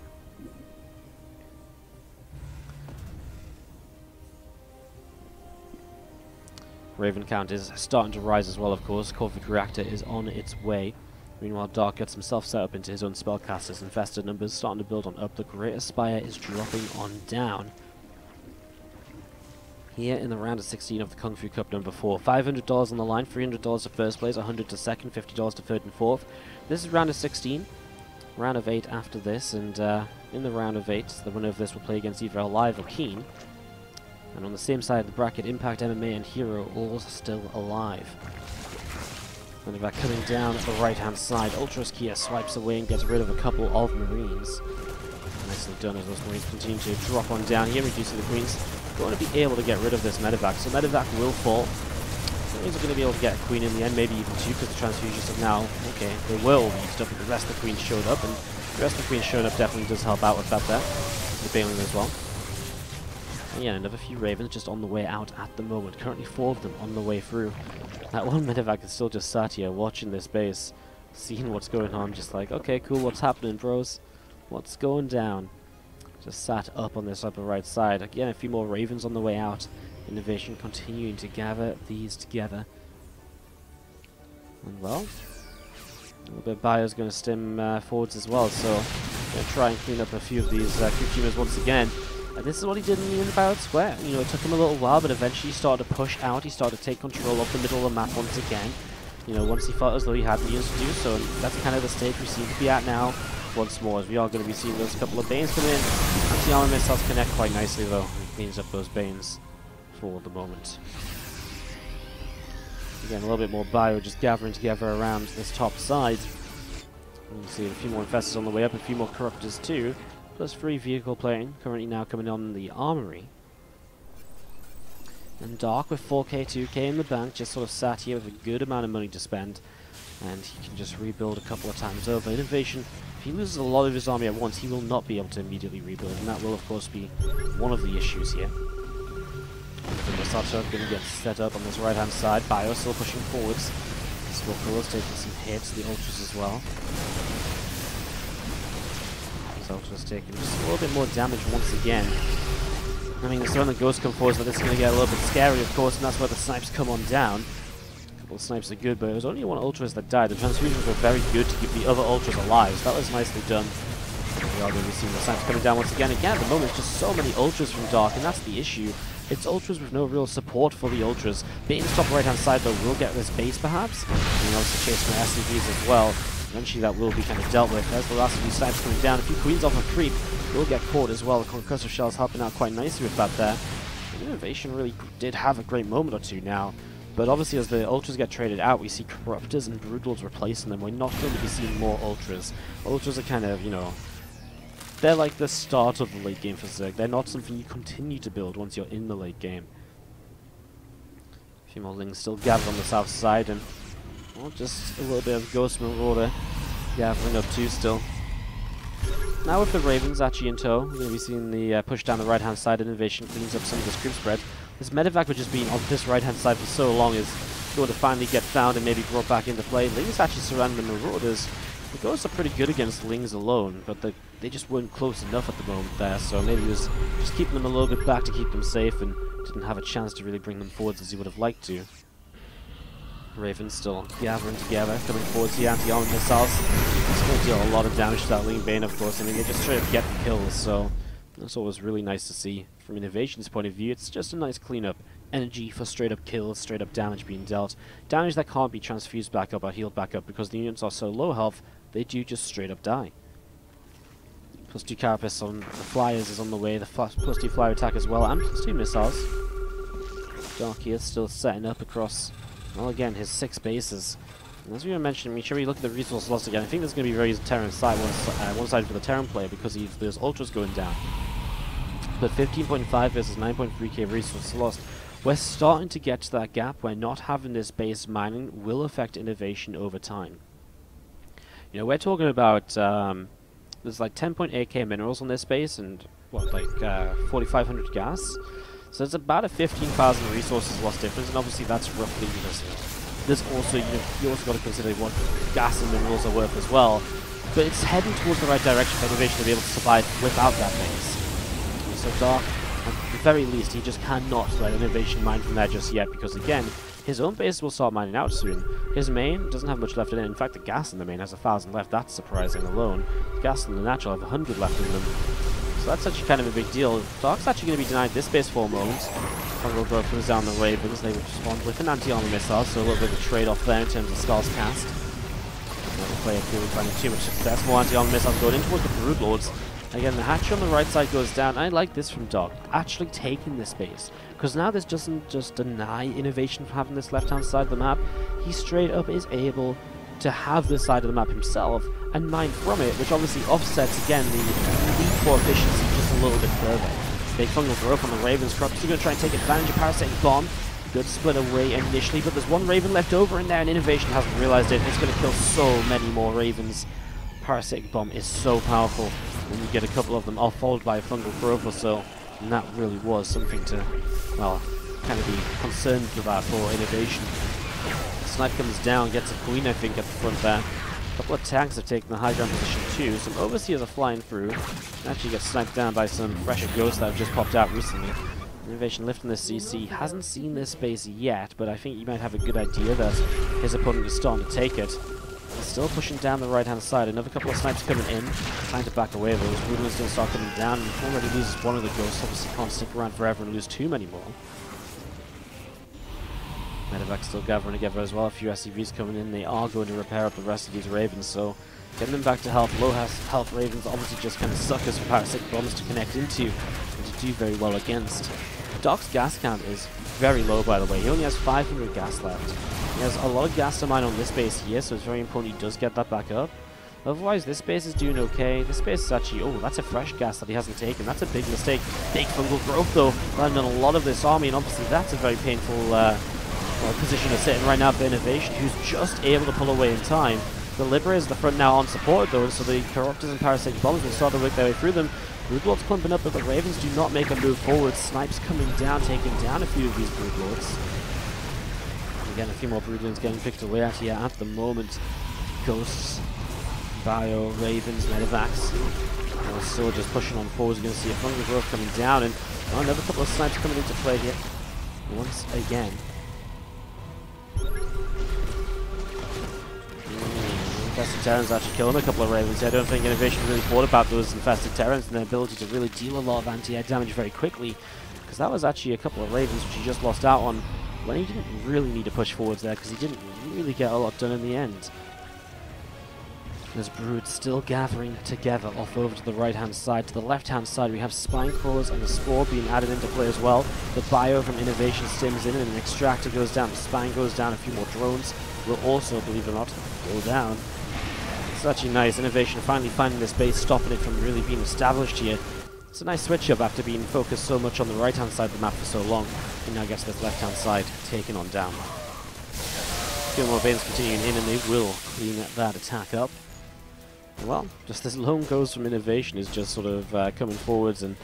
Raven count is starting to rise as well, of course. Corvic Reactor is on its way. Meanwhile, Dark gets himself set up into his own spellcasters. Infested numbers starting to build on up. The Greater Spire is dropping on down. Here in the round of 16 of the Kung Fu Cup number 4. $500 on the line, $300 to first place, $100 to second, $50 to third and fourth. This is round of 16. Round of 8 after this, and in the round of 8, the winner of this will play against either Alive or Keen. And on the same side of the bracket, Impact, MMA, and Hero all still alive. And they're coming down at the right-hand side. Ultras Kia swipes away and gets rid of a couple of Marines. Nicely done as those Marines continue to drop on down here, reducing the Queens. going to be able to get rid of this medevac. So medevac will fall. He's going to be able to get a queen in the end, maybe even two, because the transfusions are now, okay, they were all used up, but the rest of the queens showed up, and the rest of the queens showing up definitely does help out with that there. The Baneling as well. And yeah, another few Ravens just on the way out at the moment. Currently 4 of them on the way through. That one medevac is still just sat here watching this base, seeing what's going on, just like, okay, cool, what's happening, bros? What's going down? Just sat up on this upper right side. Again, a few more Ravens on the way out. INnoVation continuing to gather these together. And well, a little bit of Bio's going to stem forwards as well, so going to try and clean up a few of these consumers once again. And this is what he did in the Barrett Square. You know, it took him a little while, but eventually he started to push out. He started to take control of the middle of the map once again. You know, once he felt as though he had the units to do so, and that's kind of the stage we seem to be at now. Once more, as we are going to be seeing those couple of Banes come in. Anti-armor missiles connect quite nicely though. He cleans up those Banes for the moment. Again, a little bit more Bio just gathering together around this top side. You can see a few more Infestors on the way up, a few more Corruptors too. Plus 3 vehicle plane, currently now coming on the Armory. And Dark with 4k, 2k in the bank, just sort of sat here with a good amount of money to spend. And he can just rebuild a couple of times over. INnoVation, if he loses a lot of his army at once, he will not be able to immediately rebuild, and that will of course be one of the issues here. The missile turret going to get set up on this right hand side. Bio still pushing forwards. Scorpio's taking some hits, the Ultras as well. These Ultras taking just a little bit more damage once again. I mean, it's when the Ghosts come forward, so this is going to get a little bit scary, of course, and that's where the snipes come on down. A couple of snipes are good, but it was only one Ultras that died. The transfusions were very good to keep the other Ultras alive, so that was nicely done. We are going to be seeing the snipes coming down once again. Again, at the moment, it's just so many Ultras from Dark, and that's the issue. It's Ultras with no real support for the Ultras. Bane's top right hand side though will get this base perhaps. And obviously chase from SCVs as well. Eventually that will be kind of dealt with. As the last of these snipes coming down, a few queens off a creep will get caught as well. The concussor shells helping out quite nicely with that there. INnoVation really did have a great moment or two now. But obviously as the Ultras get traded out, we see Corruptors and Brutals replacing them. We're not going to be seeing more Ultras. Ultras are kind of, you know, they're like the start of the late game for Zerg. They're not something you continue to build once you're in the late game. A few more Lings still gathered on the south side, and well, just a little bit of Ghost Marauder gathering up too still. Now with the Ravens actually in tow, we're going to be seeing the push down the right hand side. INnoVation cleans up some of this creep spread. This medevac, which has been on this right hand side for so long, is going to finally get found and maybe brought back into play. Lings actually surrounding the Marauders. The Ghosts are pretty good against Lings alone, but they just weren't close enough at the moment there, so maybe he was just keeping them a little bit back to keep them safe and didn't have a chance to really bring them forwards as he would have liked to. Ravens still gathering together, coming forwards the anti-armor missiles. It's going to deal a lot of damage to that Ling Bane, of course. I mean, they just straight up get the kills, so that's always really nice to see. From INnoVation's point of view, it's just a nice cleanup. Energy for straight up kills, straight up damage being dealt. Damage that can't be transfused back up or healed back up because the units are so low health, they do just straight up die. Plus 2 Carapace on the Flyers is on the way, the plus 2 flyer attack as well, and plus 2 missiles. Dark here still setting up across, well again, his 6 bases. And as we were mentioning, make sure we look at the resource loss again. I think there's going to be very Terran side, one side for the Terran player because there's Ultras going down. But 15.5 versus 9.3k resources lost. We're starting to get to that gap where not having this base mining will affect INnoVation over time. You know, we're talking about, there's like 10.8k minerals on this base and, what, like 4,500 gas? So it's about a 15,000 resources lost difference, and obviously that's roughly, you know, there's also, you also got to consider what gas and minerals are worth as well. But it's heading towards the right direction for INnoVation to be able to survive without that base. So Dark, at the very least, he just cannot let INnoVation mine from there just yet, because again, his own base will start mining out soon. His main doesn't have much left in it. In fact, the gas in the main has 1,000 left. That's surprising alone. The gas in the natural have 100 left in them. So that's actually kind of a big deal. Dark's actually going to be denied this base for a moment. Congo Grove comes down the Ravens. They respond with an anti-armor missile, so a little bit of a trade-off there in terms of Skull's cast. Another player feeling finding too much success. More anti-armor missiles going in towards the Brood Lords. Again, the hatch on the right side goes down. I like this from Dark, actually taking this base. Because now this doesn't just deny INnoVation from having this left-hand side of the map. He straight up is able to have this side of the map himself and mine from it, which obviously offsets, again, the need for efficiency just a little bit further. Big fungal growth on the Ravens. Corrupt is going to try and take advantage of Parasitic Bomb. Good split away initially, but there's one Raven left over in there, and INnoVation hasn't realized it. It's going to kill so many more Ravens. Parasitic Bomb is so powerful when you get a couple of them, all followed by a fungal growth or so. And that really was something to, well, kind of be concerned about for INnoVation. Snipe comes down, gets a queen, I think, at the front there. A couple of tanks have taken the high ground position too. Some overseers are flying through. Actually gets sniped down by some fresher ghosts that have just popped out recently. INnoVation lifting the CC. Hasn't seen this space yet, but I think he might have a good idea that his opponent is starting to take it. He's still pushing down the right-hand side. Another couple of snipes coming in. Trying to back away. Those Broodlings don't start coming down. And already loses one of the ghosts. Obviously can't stick around forever and lose too many more. Medevac still gathering together as well. A few SCVs coming in. They are going to repair up the rest of these Ravens, so getting them back to health. Low health Ravens obviously just kind of suckers for Parasitic Bombs to connect into and to do very well against. Doc's gas count is very low, by the way. He only has 500 gas left. He has a lot of gas to mine on this base here, so it's very important he does get that back up. Otherwise, this base is doing okay. This base is actually... Oh, that's a fresh gas that he hasn't taken. That's a big mistake. Big fungal growth, though. Landing on a lot of this army, and obviously that's a very painful... position to sit in right now for INnoVation, who's just able to pull away in time. The Liberators at the front now unsupported though, so the Corruptors and Parasitic Bombs will start to work their way through them. Broodlords clumping up, but the Ravens do not make a move forward. Snipes coming down, taking down a few of these Broodlords. Again, a few more Broodlings getting picked away out here at the moment. Ghosts, Bio, Ravens, Medevacs. Still just pushing on forward. You're going to see a fungal growth coming down, and another couple of snipes coming into play here. Once again. Infested Terrans actually killing a couple of Ravens. I don't think INnoVation really thought about those Infested Terrans and their ability to really deal a lot of anti-air damage very quickly, because that was actually a couple of Ravens which he just lost out on when he didn't really need to push forwards there, because he didn't really get a lot done in the end. There's Brood still gathering together off over to the right-hand side. To the left-hand side, we have Spine Crawlers and the Spore being added into play as well. The Bio from INnoVation sims in, and an Extractor goes down. The Spine goes down. A few more drones will also, believe it or not, go down. It's actually nice. INnoVation finally finding this base, stopping it from really being established here. It's a nice switch-up after being focused so much on the right-hand side of the map for so long. And now gets this left-hand side taken on down. A few more Banes continuing in, and they will clean that attack up. Well, just this lone ghost from INnoVation is just sort of coming forwards and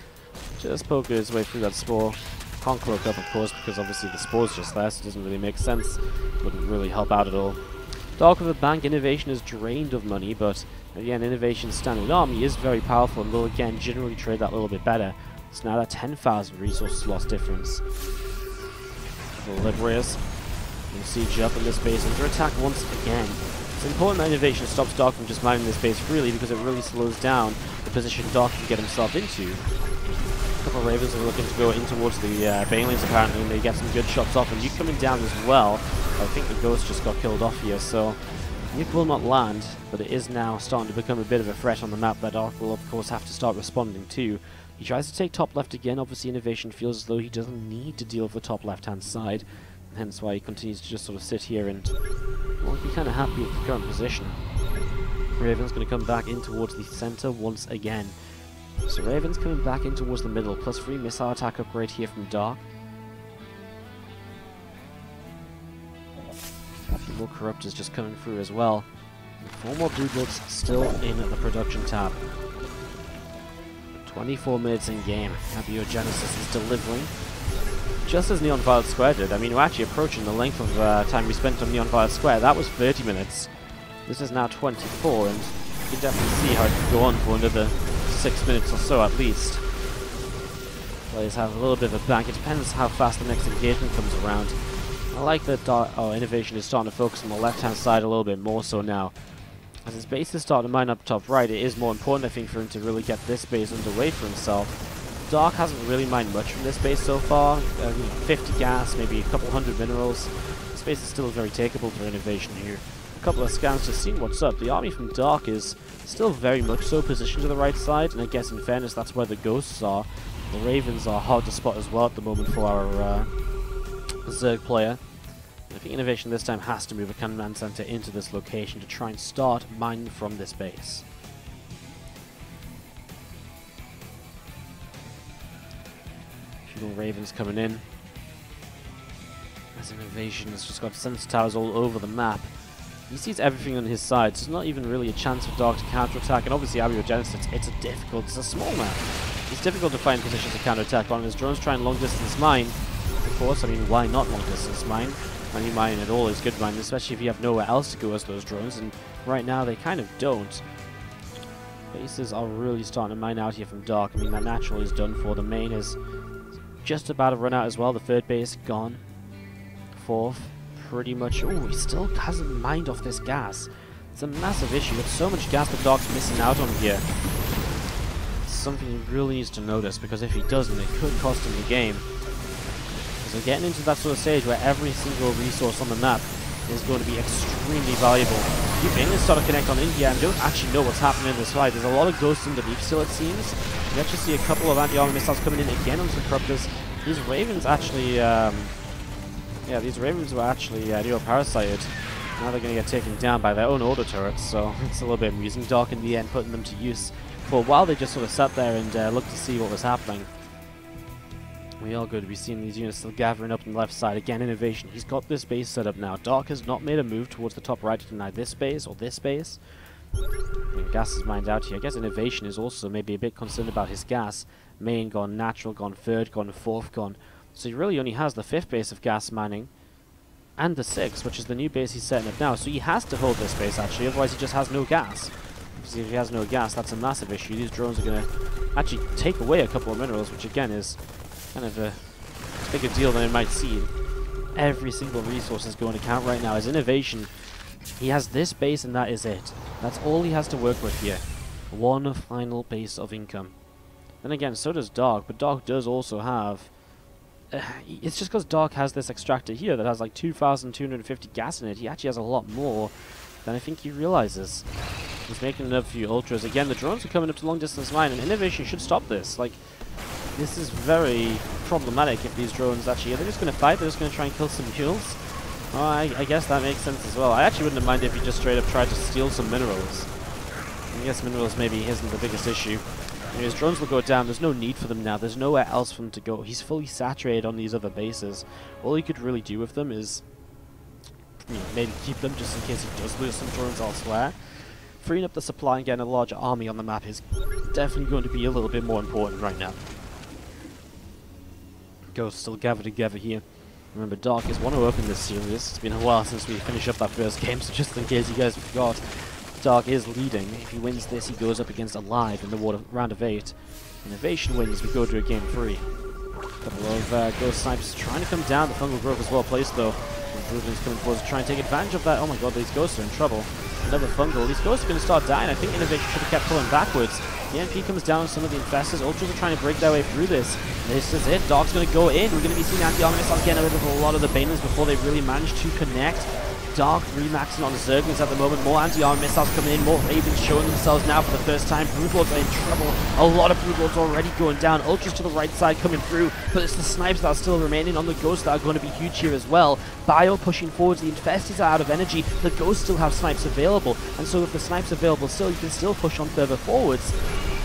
just poking his way through that Spore. Can't cloak up, of course, because obviously the Spore's just there, so it doesn't really make sense. Wouldn't really help out at all. Dark of the Bank, INnoVation is drained of money, but again, INnoVation's standard army is very powerful and will again generally trade that a little bit better. It's now that 10,000 resources loss difference. The Liberators will siege up in this base under attack once again. It's important that INnoVation stops Dark from just mining this base freely, because it really slows down the position Dark can get himself into. A couple of Ravens are looking to go in towards the Banelings apparently, and they get some good shots off, and Nuke coming down as well. I think the Ghost just got killed off here, so Nuke will not land, but it is now starting to become a bit of a threat on the map that Dark will of course have to start responding to. He tries to take top left again. Obviously INnoVation feels as though he doesn't need to deal with the top left hand side, hence why he continues to just sort of sit here and won't be kind of happy with the current position. Raven's going to come back in towards the center once again. So Raven's coming back in towards the middle, +3 missile attack upgrade here from Dark. A few more Corruptors just coming through as well. And 4 more Broodlords still in the production tab. 24 minutes in game. Abiogenesis is delivering. Just as Neon Violet Square did. I mean, we're actually approaching the length of time we spent on Neon Violet Square. That was 30 minutes. This is now 24, and you can definitely see how it could go on for another 6 minutes or so at least. Players have a little bit of a bank. It depends how fast the next engagement comes around. I like that INnoVation is starting to focus on the left-hand side a little bit more so now. As his base is starting to mine up top right, it is more important, I think, for him to really get this base underway for himself. Dark hasn't really mined much from this base so far. 50 gas, maybe a couple hundred minerals. This base is still very takeable for INnoVation here. A couple of scans just seeing what's up. The army from Dark is still very much so positioned to the right side, and I guess in fairness that's where the Ghosts are. The Ravens are hard to spot as well at the moment for our Zerg player. I think INnoVation this time has to move a command center into this location to try and start mining from this base. Few more Ravens coming in. As INnoVation has just got sensor towers all over the map. He sees everything on his side, so there's not even really a chance for Dark to counterattack. And obviously, Abiogenesis, it's a small map. It's difficult to find positions to counterattack on. His drones try and long distance mine. Of course, I mean, why not long distance mine? Any mine at all is good mine, especially if you have nowhere else to go as those drones. And right now, they kind of don't. Bases are really starting to mine out here from Dark. I mean, that natural is done for. The main is just about to run out as well. The third base gone. Fourth. Pretty much. Oh, he still hasn't mined off this gas. It's a massive issue. It's so much gas that Dark's missing out on here. It's something he really needs to notice, because if he doesn't, it could cost him the game. Because we're getting into that sort of stage where every single resource on the map is going to be extremely valuable. Few Bangers start to connect on in here and don't actually know what's happening in this fight. There's a lot of ghosts underneath still, it seems. You actually see a couple of anti-armor missiles coming in again onto the Corruptors. These Ravens actually, yeah, these Ravens were actually neo-parasited. Now they're going to get taken down by their own auto turrets, so it's a little bit amusing. Dark in the end putting them to use. For a while they just sort of sat there and looked to see what was happening. We are good to be seeing these units still gathering up on the left side. Again, INnoVation. He's got this base set up now. Dark has not made a move towards the top right to deny this base or this base. And gas is mined out here. I guess INnoVation is also maybe a bit concerned about his gas. Main gone, natural gone, third gone, fourth gone. So he really only has the fifth base of gas mining, and the sixth, which is the new base he's setting up now. So he has to hold this base, actually, otherwise he just has no gas. Because if he has no gas, that's a massive issue. These drones are going to actually take away a couple of minerals, which again is kind of a bigger deal than it might seem. Every single resource is going to count right now. As INnoVation, he has this base and that is it. That's all he has to work with here. One final base of income. Then again, so does Dark, but Dark does also have... it's just because Dark has this extractor here that has like 2,250 gas in it. He actually has a lot more than I think he realizes. He's making enough few ultras. Again, the drones are coming up to long distance mine, and INnoVation should stop this. Like, this is very problematic if these drones actually... Are they just going to fight? They're just going to try and kill some mules? Oh, I guess that makes sense as well. I actually wouldn't have minded if he just straight up tried to steal some minerals. I guess minerals maybe isn't the biggest issue. His drones will go down. There's no need for them now. There's nowhere else for them to go. He's fully saturated on these other bases. All he could really do with them is, you know, maybe keep them just in case he does lose some drones elsewhere. Freeing up the supply and getting a larger army on the map is definitely going to be a little bit more important right now. Ghosts still gather together here. Remember, Dark is 1-0 in this series. It's been a while since we finished up that first game, so just in case you guys forgot, Dark is leading. If he wins this, he goes up against Alive in the round of 8. INnoVation wins, we go to a game 3. Couple of Ghost Snipes trying to come down. The Fungal Grove is well placed though. Improvements coming forward to try and take advantage of that. Oh my god, these Ghosts are in trouble. Another Fungal. These Ghosts are going to start dying. I think INnoVation should have kept pulling backwards. The MP comes down on some of the Infestors. Ultras are trying to break their way through this. This is it. Dark's going to go in. We're going to be seeing anti-armor missiles getting rid of a lot of the Banelings before they really manage to connect. Dark remaxing on the Zerglings at the moment. More anti-armor missiles coming in. More Ravens showing themselves now for the first time. Broodlords are in trouble. A lot of Broodlords already going down. Ultras to the right side coming through. But it's the Snipes that are still remaining on the Ghosts that are going to be huge here as well. Bio pushing forwards. The Infestors are out of energy. The Ghosts still have Snipes available. And so if the Snipes available still, you can still push on further forwards.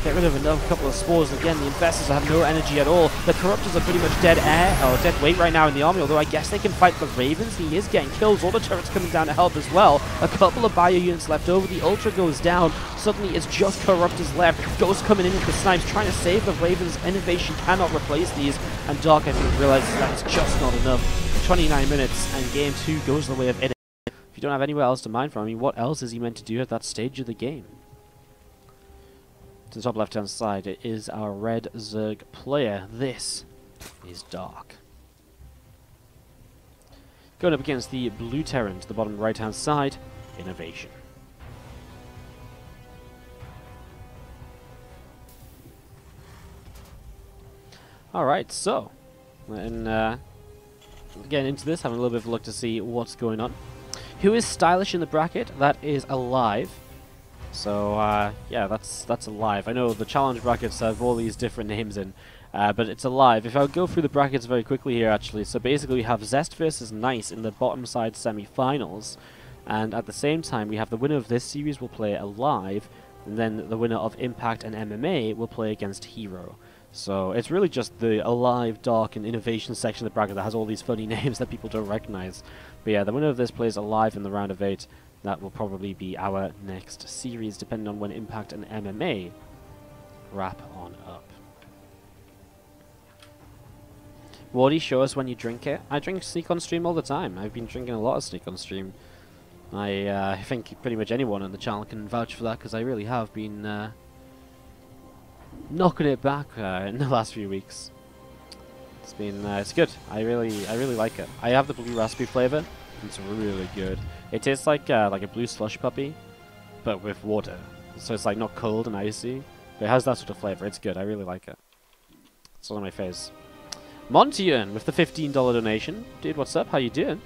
Get rid of another couple of spores. Again, the Infestors have no energy at all. The Corruptors are pretty much dead air, or dead weight right now in the army, although I guess they can fight the Ravens. He is getting kills. All the turrets coming down to help as well. A couple of bio units left over. The Ultra goes down. Suddenly, it's just Corruptors left. Ghosts coming in with the Snipes, trying to save the Ravens. INnoVation cannot replace these, and Dark, I think, realizes that it's just not enough. 29 minutes, and game 2 goes the way of it. If you don't have anywhere else to mine from, I mean, what else is he meant to do at that stage of the game? To the top left hand side, it is our red Zerg player. This is Dark. Going up against the blue Terran to the bottom right hand side, INnoVation. Alright, so, and getting into this, having a little bit of a look to see what's going on. Who is stylish in the bracket? That is Alive. So, yeah, that's Alive. I know the challenge brackets have all these different names in, but it's Alive. If I go through the brackets very quickly here, actually, so basically we have Zest versus Nice in the bottom side semi-finals, and at the same time we have the winner of this series will play Alive, and then the winner of Impact and MMA will play against Hero. So it's really just the Alive, Dark, and Innovation section of the bracket that has all these funny names that people don't recognize. But yeah, the winner of this plays Alive in the round of 8. That will probably be our next series, depending on when Impact and MMA wrap on up. Wardy, show us when you drink it. I drink Sneak on stream all the time. I've been drinking a lot of Sneak on stream. I think pretty much anyone on the channel can vouch for that, because I really have been knocking it back in the last few weeks. It's been it's good. I really like it. I have the blue raspberry flavor. It's really good. It tastes like a blue slush puppy, but with water. So it's like not cold and icy, but it has that sort of flavor. It's good. I really like it. It's one of my faves. Montian with the $15 donation. Dude, what's up? How you doing?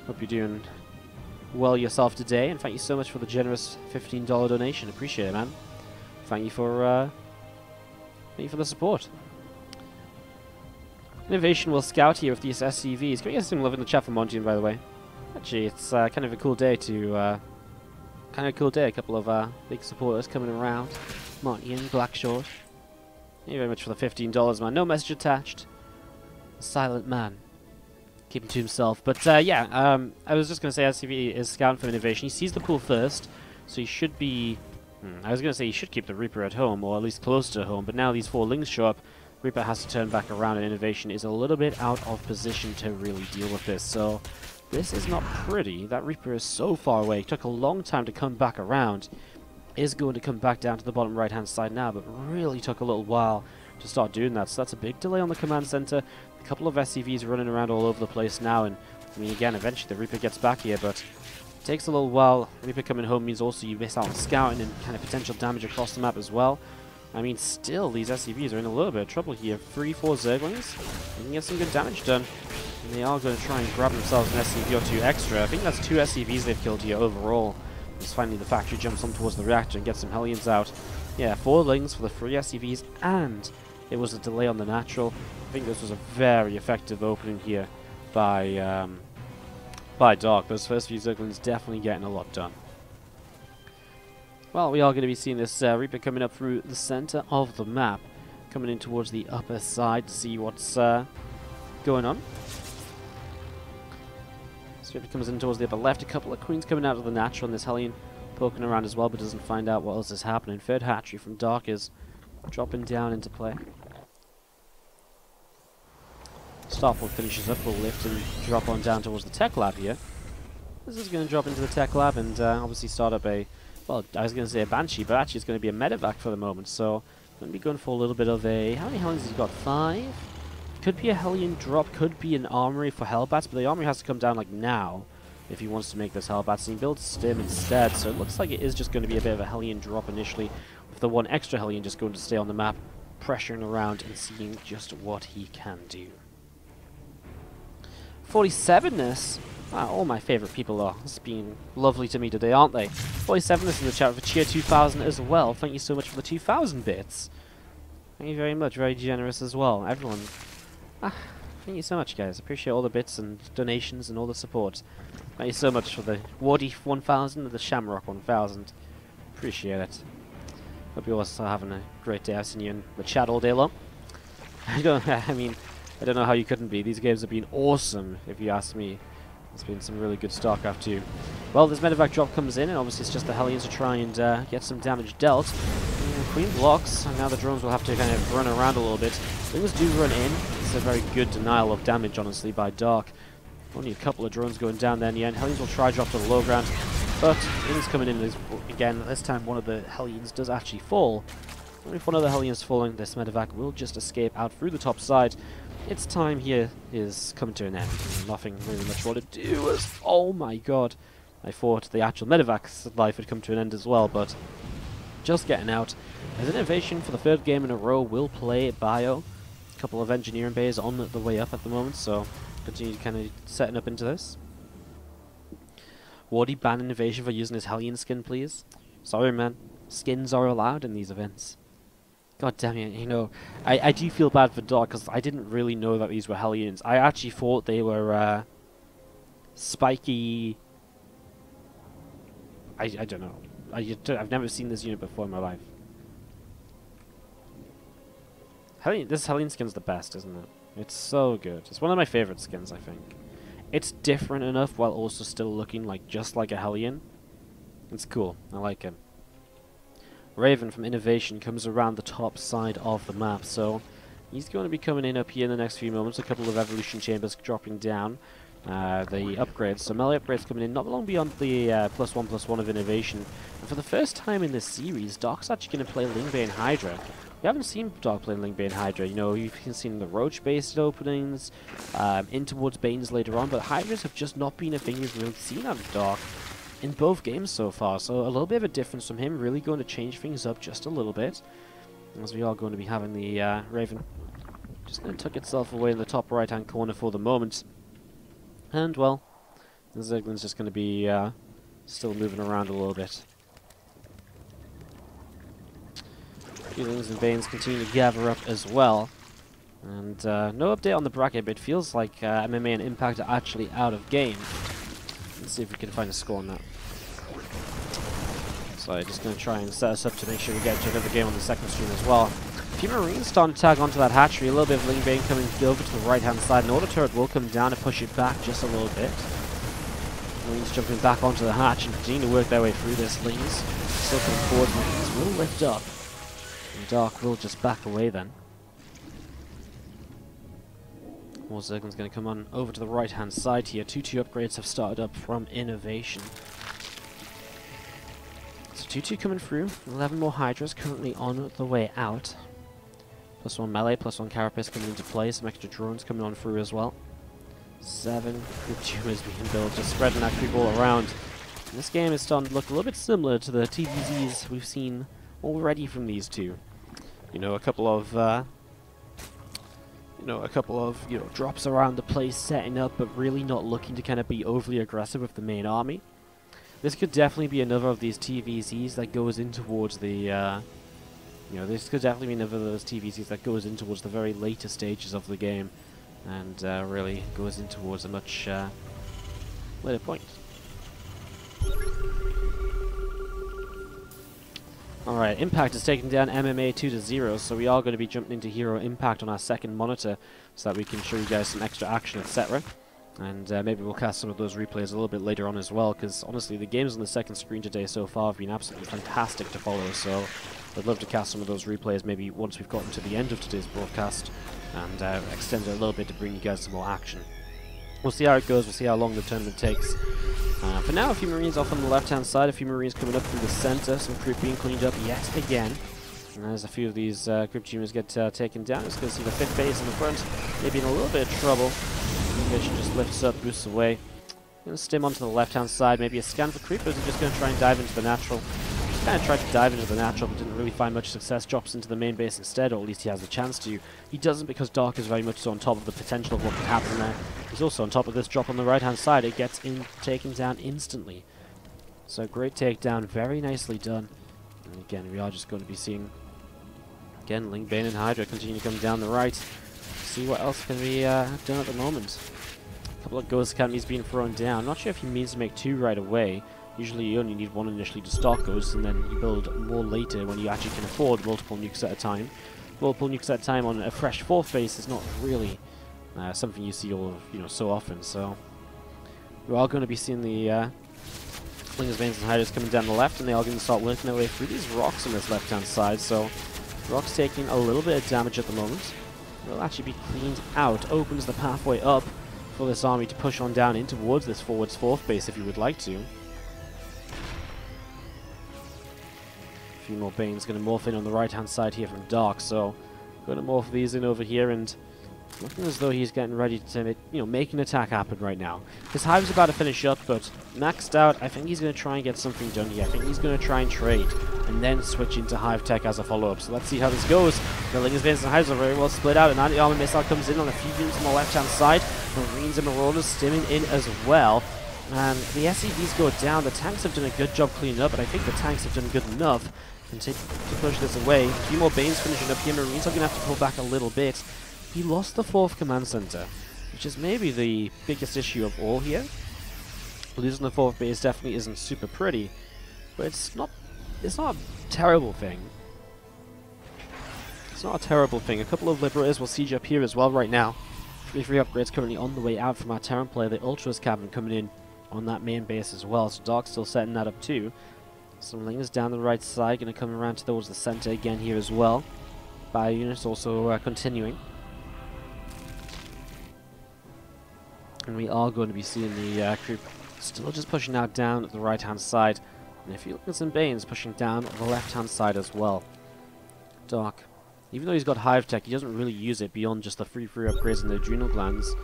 Hope you're doing well yourself today, and thank you so much for the generous $15 donation. Appreciate it, man. Thank you for the support. INnoVation will scout here with these SCVs. Can we get some love in the chat for Montian, by the way? Actually, it's kind of a cool day to A couple of big supporters coming around. Montian, Blackshort. Thank you very much for the $15, man. No message attached. A silent man. Keeping to himself. But yeah, I was just going to say SCV is scouting for INnoVation. He sees the pool first, so he should be... I was going to say he should keep the Reaper at home, or at least close to home, but now these 4 Lings show up. Reaper has to turn back around, and INnoVation is a little bit out of position to really deal with this. So this is not pretty. That Reaper is so far away. It took a long time to come back around. Is going to come back down to the bottom right-hand side now, but really took a little while to start doing that. So that's a big delay on the command center. A couple of SCVs running around all over the place now, and I mean, again, eventually the Reaper gets back here, but it takes a little while. Reaper coming home means also you miss out on scouting and kind of potential damage across the map as well. I mean, still, these SCVs are in a little bit of trouble here. 3-4 Zerglings. They can get some good damage done. And they are going to try and grab themselves an SCV or 2 extra. I think that's 2 SCVs they've killed here overall. As finally the factory jumps on towards the reactor and gets some Hellions out. Yeah, 4 Lings for the 3 SCVs, and it was a delay on the natural. I think this was a very effective opening here by Dark. Those first few Zerglings definitely getting a lot done. Well, we are going to be seeing this Reaper coming up through the center of the map, coming in towards the upper side to see what's going on. So Reaper comes in towards the upper left. A couple of Queens coming out of the natural, and this Hellion poking around as well, but doesn't find out what else is happening. Third hatchery from Dark is dropping down into play. Starport finishes up, will lift and drop on down towards the tech lab here. This is going to drop into the tech lab and obviously start up a... Well, I was going to say a Banshee, but actually it's going to be a medevac for the moment, so I'm going to be going for a little bit of a... How many Hellions has he got? 5? Could be a Hellion drop, could be an Armory for Hellbats, but the Armory has to come down, like, now, if he wants to make this Hellbats, and he builds Stim instead, so it looks like it is just going to be a bit of a Hellion drop initially, with the 1 extra Hellion just going to stay on the map, pressuring around and seeing just what he can do. 47ness? Wow, all my favourite people are. It's been lovely to me today, aren't they? 47ness in the chat for Cheer 2000 as well. Thank you so much for the 2000 bits. Thank you very much. Very generous as well. Everyone. Thank you so much, guys. Appreciate all the bits and donations and all the support. Thank you so much for the Wardy 1000 and the Shamrock 1000. Appreciate it. Hope you're also having a great day. I've seen you in the chat all day long. I don't know how you couldn't be. These games have been awesome, if you ask me. It's been some really good StarCraft 2. Well, this medevac drop comes in, and obviously it's just the Hellions to try and get some damage dealt. And Queen blocks, and now the drones will have to kind of run around a little bit. Things do run in. It's a very good denial of damage, honestly, by Dark. Only a couple of drones going down there in the end. Hellions will try drop to the low ground, but Wings coming in again. This time one of the Hellions does actually fall. And if one of the Hellions falling, this medevac will just escape out through the top side. Its time here is coming to an end. Nothing really much more to do as... Oh my god. I thought the actual medevac's life had come to an end as well, but just getting out. As INnoVation for the 3rd game in a row will play Bio. A couple of engineering bays on the way up at the moment, so continue kind of setting up into this. Wardy, ban INnoVation for using his Hellion skin, please. Sorry, man. Skins are allowed in these events. God damn it, you know, I do feel bad for Dark, because I didn't really know that these were Hellions. I actually thought they were, spiky... I don't know. I've never seen this unit before in my life. This Hellion skin's the best, isn't it? It's so good. It's one of my favorite skins, I think. It's different enough while also still looking like just like a Hellion. It's cool. I like it. Raven from INnoVation comes around the top side of the map, so he's going to be coming in up here in the next few moments. A couple of evolution chambers dropping down. The upgrades, so melee upgrades coming in not long beyond the +1/+1 of INnoVation. And for the first time in this series, Doc's actually going to play Lingbane Hydra. We haven't seen Doc playing Lingbane Hydra. You know, you've seen the Roach-based openings, in towards Banes later on, but Hydras have just not been a thing we've really seen out of Doc in both games so far. So a little bit of a difference from him, really going to change things up just a little bit. As we are going to be having the Raven just going to tuck itself away in the top right-hand corner for the moment. And, well, the Zergling's just going to be still moving around a little bit. Feelings and Banes continue to gather up as well. And no update on the bracket, but it feels like MMA and Impact are actually out of game. Let's see if we can find a score on that. So I'm just going to try and set us up to make sure we get to another game on the second stream as well. A few Marines starting to tag onto that hatchery. A little bit of Lingbane coming over to the right-hand side. An auto turret will come down and push it back just a little bit. Marines jumping back onto the hatch and continuing to work their way through this. Lings still coming forward. Marines will lift up. And Dark will just back away then. More Zergling's going to come on over to the right-hand side here. 2-2 upgrades have started up from INnoVation. So 2-2 coming through. 11 more Hydras currently on the way out. +1 melee, +1 carapace coming into play. Some extra drones coming on through as well. 7 group tumors being built, just spreading that creep all around. And this game is starting to look a little bit similar to the TvZs we've seen already from these two. You know, a couple of drops around the place, setting up, but really not looking to kind of be overly aggressive with the main army. This could definitely be another of these TvZs that goes in towards the, this could definitely be another of those TvZs that goes in towards the very later stages of the game, and really goes in towards a much later point. Alright, Impact is taking down MMA 2-0, so we are going to be jumping into Hero Impact on our second monitor so that we can show you guys some extra action, etc. And maybe we'll cast some of those replays a little bit later on as well, because honestly the games on the second screen today so far have been absolutely fantastic to follow, so I'd love to cast some of those replays maybe once we've gotten to the end of today's broadcast and extend it a little bit to bring you guys some more action. We'll see how it goes, we'll see how long the tournament takes. For now, a few Marines off on the left-hand side, a few Marines coming up through the center, some creep being cleaned up yet again. And as a few of these creep tumors get taken down, it's going to see the 5th base in the front, maybe in a little bit of trouble. INnoVation just lifts up, boosts away. Going to stim onto the left-hand side, maybe a scan for creepers, he's just going to try and dive into the natural. Just kind of tried to dive into the natural, but didn't really find much success, drops into the main base instead, or at least he has the chance to. He doesn't because Dark is very much so on top of the potential of what could happen there. He's also on top of this drop on the right-hand side. It gets taken down instantly. So great takedown, very nicely done. And again, we are just going to be seeing, again, Lingbane and Hydra continue to come down the right. See what else can be done at the moment. A couple of Ghost Academies being thrown down. Not sure if he means to make 2 right away. Usually you only need 1 initially to stock Ghosts, and then you build more later when you actually can afford multiple nukes at a time. Multiple nukes at a time on a fresh 4th base is not really something you see all so often. So we are going to be seeing the Slingers, Veins, and Hydras coming down the left, and they are going to start working their way through these rocks on this left-hand side. So rocks taking a little bit of damage at the moment. Will actually be cleaned out. Opens the pathway up for this army to push on down in towards this forwards 4th base if you would like to. A few more Banes going to morph in on the right-hand side here from Dark, so going to morph these in over here, and looking as though he's getting ready to make an attack happen right now. His Hive's about to finish up, but maxed out, I think he's going to try and get something done here. I think he's going to try and trade, and then switch into Hive Tech as a follow-up. So let's see how this goes. The Lingers, Veins, and Hives are very well split out. An anti-armor missile comes in on a few units on the left-hand side. Marines and Marauders stimming in as well. And the SCVs go down. The tanks have done a good job cleaning up, but I think the tanks have done good enough to push this away. A few more Banes finishing up here. Marines are going to have to pull back a little bit. He lost the 4th command center, which is maybe the biggest issue of all here. Losing the 4th base definitely isn't super pretty, but it's not a terrible thing. It's not a terrible thing. A couple of Liberators will siege up here as well right now. 3 free upgrades currently on the way out from our Terran player. The Ultras Cavern coming in on that main base as well. So Dark's still setting that up too. Some Lingers down the right side, going to come around towards the center again here as well. Bio units also continuing. And we are going to be seeing the crew still just pushing out down at the right hand side. And if you look at some Banes pushing down on the left hand side as well. Dark, even though he's got Hive Tech, he doesn't really use it beyond just the free upgrades in the adrenal glands.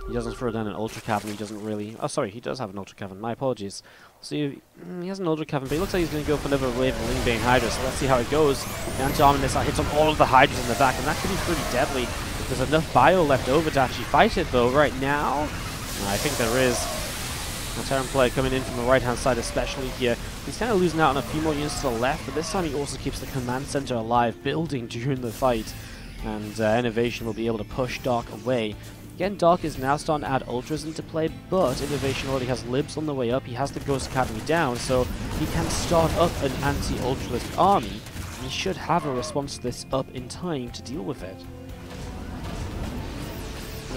He doesn't throw down an Ultra Cavern, he doesn't really... Oh, sorry, he does have an Ultra Cavern, my apologies. So he has an Ultra Cavern, but he looks like he's going to go for another wave of Lingbane Hydra, so let's see how it goes. The anti-armor missile hits on all of the Hydras in the back, and that could be pretty deadly. There's enough bio left over to actually fight it, though, right now. I think there is. A Terran player coming in from the right-hand side, especially here. He's kind of losing out on a few more units to the left, but this time he also keeps the command center alive, building during the fight. And INnoVation will be able to push Dark away. Again, Dark is now starting to add Ultras into play, but INnoVation already has Libs on the way up. He has the Ghost Academy down, so he can start up an anti-Ultralist army. And he should have a response to this up in time to deal with it.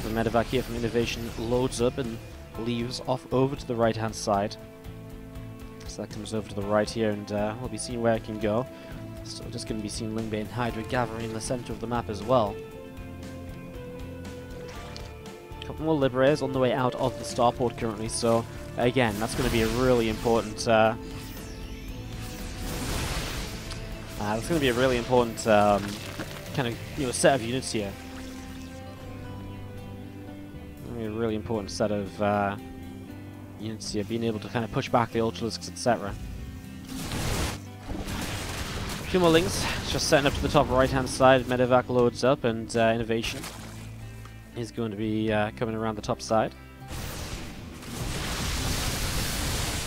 The medevac here from INnoVation loads up and leaves off over to the right hand side. So that comes over to the right here, and we'll be seeing where it can go. Still just going to be seeing Lingbane Hydra gathering in the center of the map as well. A couple more Liberators on the way out of the starport currently, so again, that's going to be a really important kind of set of units here. A really important set of units here, being able to kind of push back the Ultralisks, etc. A few more links, just setting up to the top right hand side. Medevac loads up, and INnoVation is going to be coming around the top side.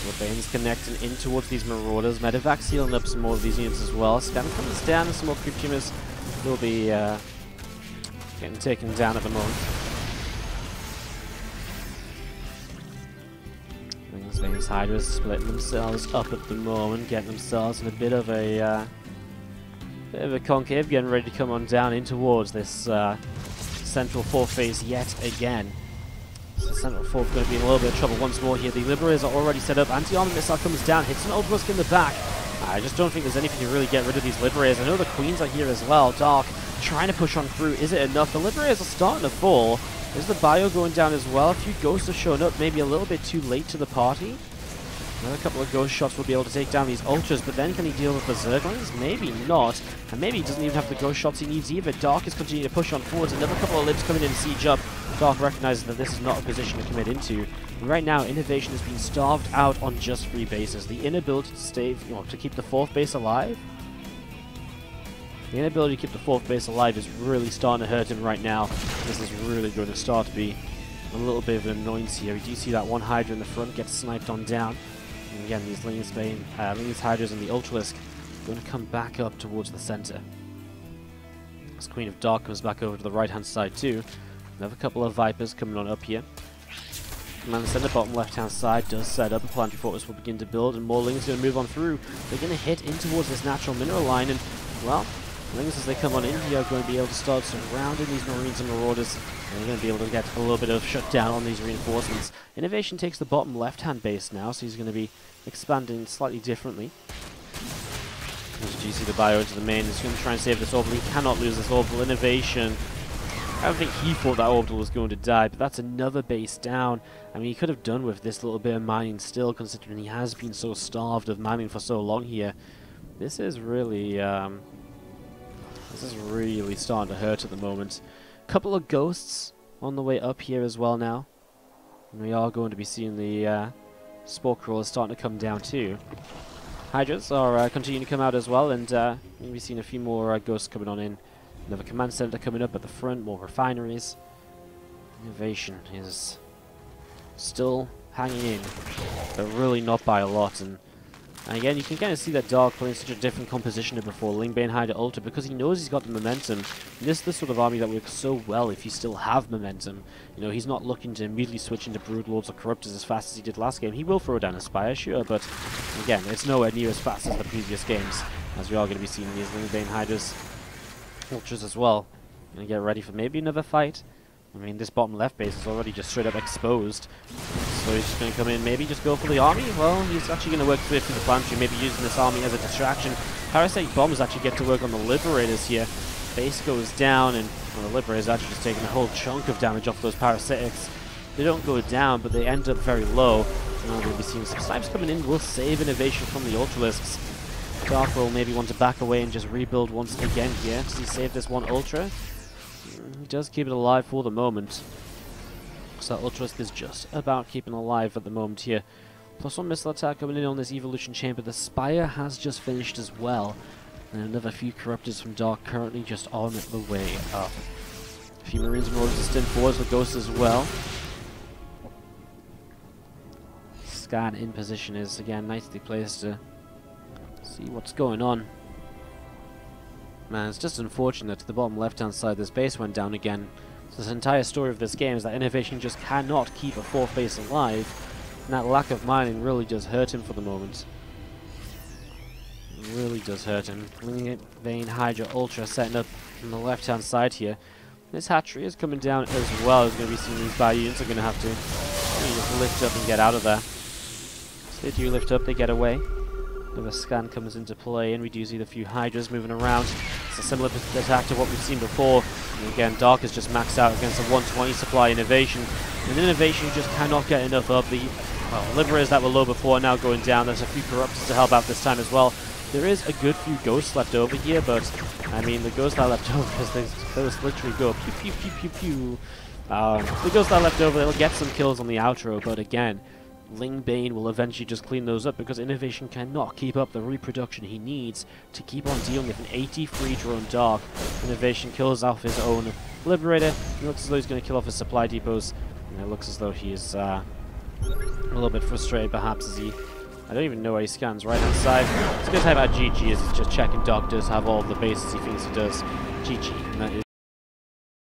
The Bane's connecting in towards these Marauders. Medevac sealing up some more of these units as well. Scan comes down, and some more creep tumors will be getting taken down at the moment. These Hydras splitting themselves up at the moment, getting themselves in a bit of a concave, getting ready to come on down in towards this central fort phase yet again. So central fort going to be in a little bit of trouble once more here. The Liberators are already set up. Anti-armor missile comes down, hits an Ultralisk in the back. I just don't think there's anything to really get rid of these Liberators. I know the Queens are here as well. Dark trying to push on through. Is it enough? The Liberators are starting to fall. Is the bio going down as well? A few ghosts are showing up, maybe a little bit too late to the party. Another couple of ghost shots will be able to take down these Ultras, but then can he deal with the Zerglings? Maybe not. And maybe he doesn't even have the ghost shots he needs either. Dark is continuing to push on forwards. Another couple of Libs coming in to siege up. Dark recognizes that this is not a position to commit into. And right now, INnoVation has been starved out on just 3 bases. The inability to stay, to keep the 4th base alive. The inability to keep the 4th base alive is really starting to hurt him right now. This is really going to start to be a little bit of an annoyance here. We do see that one Hydra in the front get sniped on down. And again, these Lingers Hydras and the Ultralisk going to come back up towards the center. This Queen of Dark comes back over to the right-hand side too. Another couple of Vipers coming on up here. Command center, bottom left-hand side does set up. A planetary fortress will begin to build, and more Lingers going to move on through. They're going to hit in towards this natural mineral line, and, well, Lingers, as they come on in here, are going to be able to start surrounding these Marines and Marauders, and they're going to be able to get a little bit of shutdown on these reinforcements. INnoVation takes the bottom left-hand base now, so he's going to be expanding slightly differently. As you see the bio into the main, he's going to try and save this orbital. He cannot lose this orbital. INnoVation, I don't think he thought that orbital was going to die, but that's another base down. I mean, he could have done with this little bit of mining still, considering he has been so starved of mining for so long here. This is really starting to hurt at the moment. Couple of ghosts on the way up here as well now. And we are going to be seeing the Spore Crawlers starting to come down too. Hydras are continuing to come out as well, and we'll be seeing a few more ghosts coming on in. Another command center coming up at the front, more refineries. INnoVation is still hanging in, but really not by a lot. And again, you can kind of see that Dark playing such a different composition than before. Lingbane Hydra Ultra, because he knows he's got the momentum. This is the sort of army that works so well if you still have momentum. You know, he's not looking to immediately switch into Broodlords or Corruptors as fast as he did last game. He will throw down a Spire, sure, but again, it's nowhere near as fast as the previous games, as we are going to be seeing these Lingbane Hydras Ultras as well. Gonna get ready for maybe another fight. I mean, this bottom left base is already just straight up exposed. So he's just going to come in, maybe just go for the army. Well, he's actually going to work through the plantry, maybe using this army as a distraction. Parasitic bombs actually get to work on the Liberators here. Base goes down, and well, the Liberators actually just taking a whole chunk of damage off those Parasitics. They don't go down, but they end up very low. And we'll be seeing some snipes coming in. We'll save INnoVation from the Ultralisks. Dark will maybe want to back away and just rebuild once again here. Does he save this one Ultra? He does keep it alive for the moment. So Ultralisk is just about keeping alive at the moment here. +1 missile attack coming in on this Evolution Chamber. The Spire has just finished as well. And another few Corruptors from Dark currently just on the way up. A few Marines more resistant forwards with Ghosts as well. Scan in position is again nicely placed to see what's going on. Man, it's just unfortunate the bottom left-hand side this base went down again. So this entire story of this game is that INnoVation just cannot keep a fourth base alive, and that lack of mining really does hurt him for the moment. It really does hurt him. Vein Hydra Ultra setting up on the left-hand side here. This hatchery is coming down as well. It's going to be seeing these bio units are going to have to just lift up and get out of there. So they do lift up, they get away. Another scan comes into play, and we do see the few Hydras moving around. It's a similar attack to what we've seen before. And again, Dark is just maxed out against a 120 supply INnoVation. And INnoVation just cannot get enough of the Liberators that were low before are now going down. There's a few Corruptors to help out this time as well. There is a good few Ghosts left over here, but I mean, the Ghosts that are left over, because those literally go pew pew pew pew pew. The Ghosts that are left over, they'll get some kills on the outro, but again, Ling Bane will eventually just clean those up because INnoVation cannot keep up the reproduction he needs to keep on dealing with an 83 drone Dark. INnoVation kills off his own Liberator. It looks as though he's going to kill off his supply depots. And it looks as though he is a little bit frustrated perhaps as he... I don't even know where he scans. Right hand side. It's a good time about GG as he's just checking Dark does have all of the bases he thinks he does. GG. And that is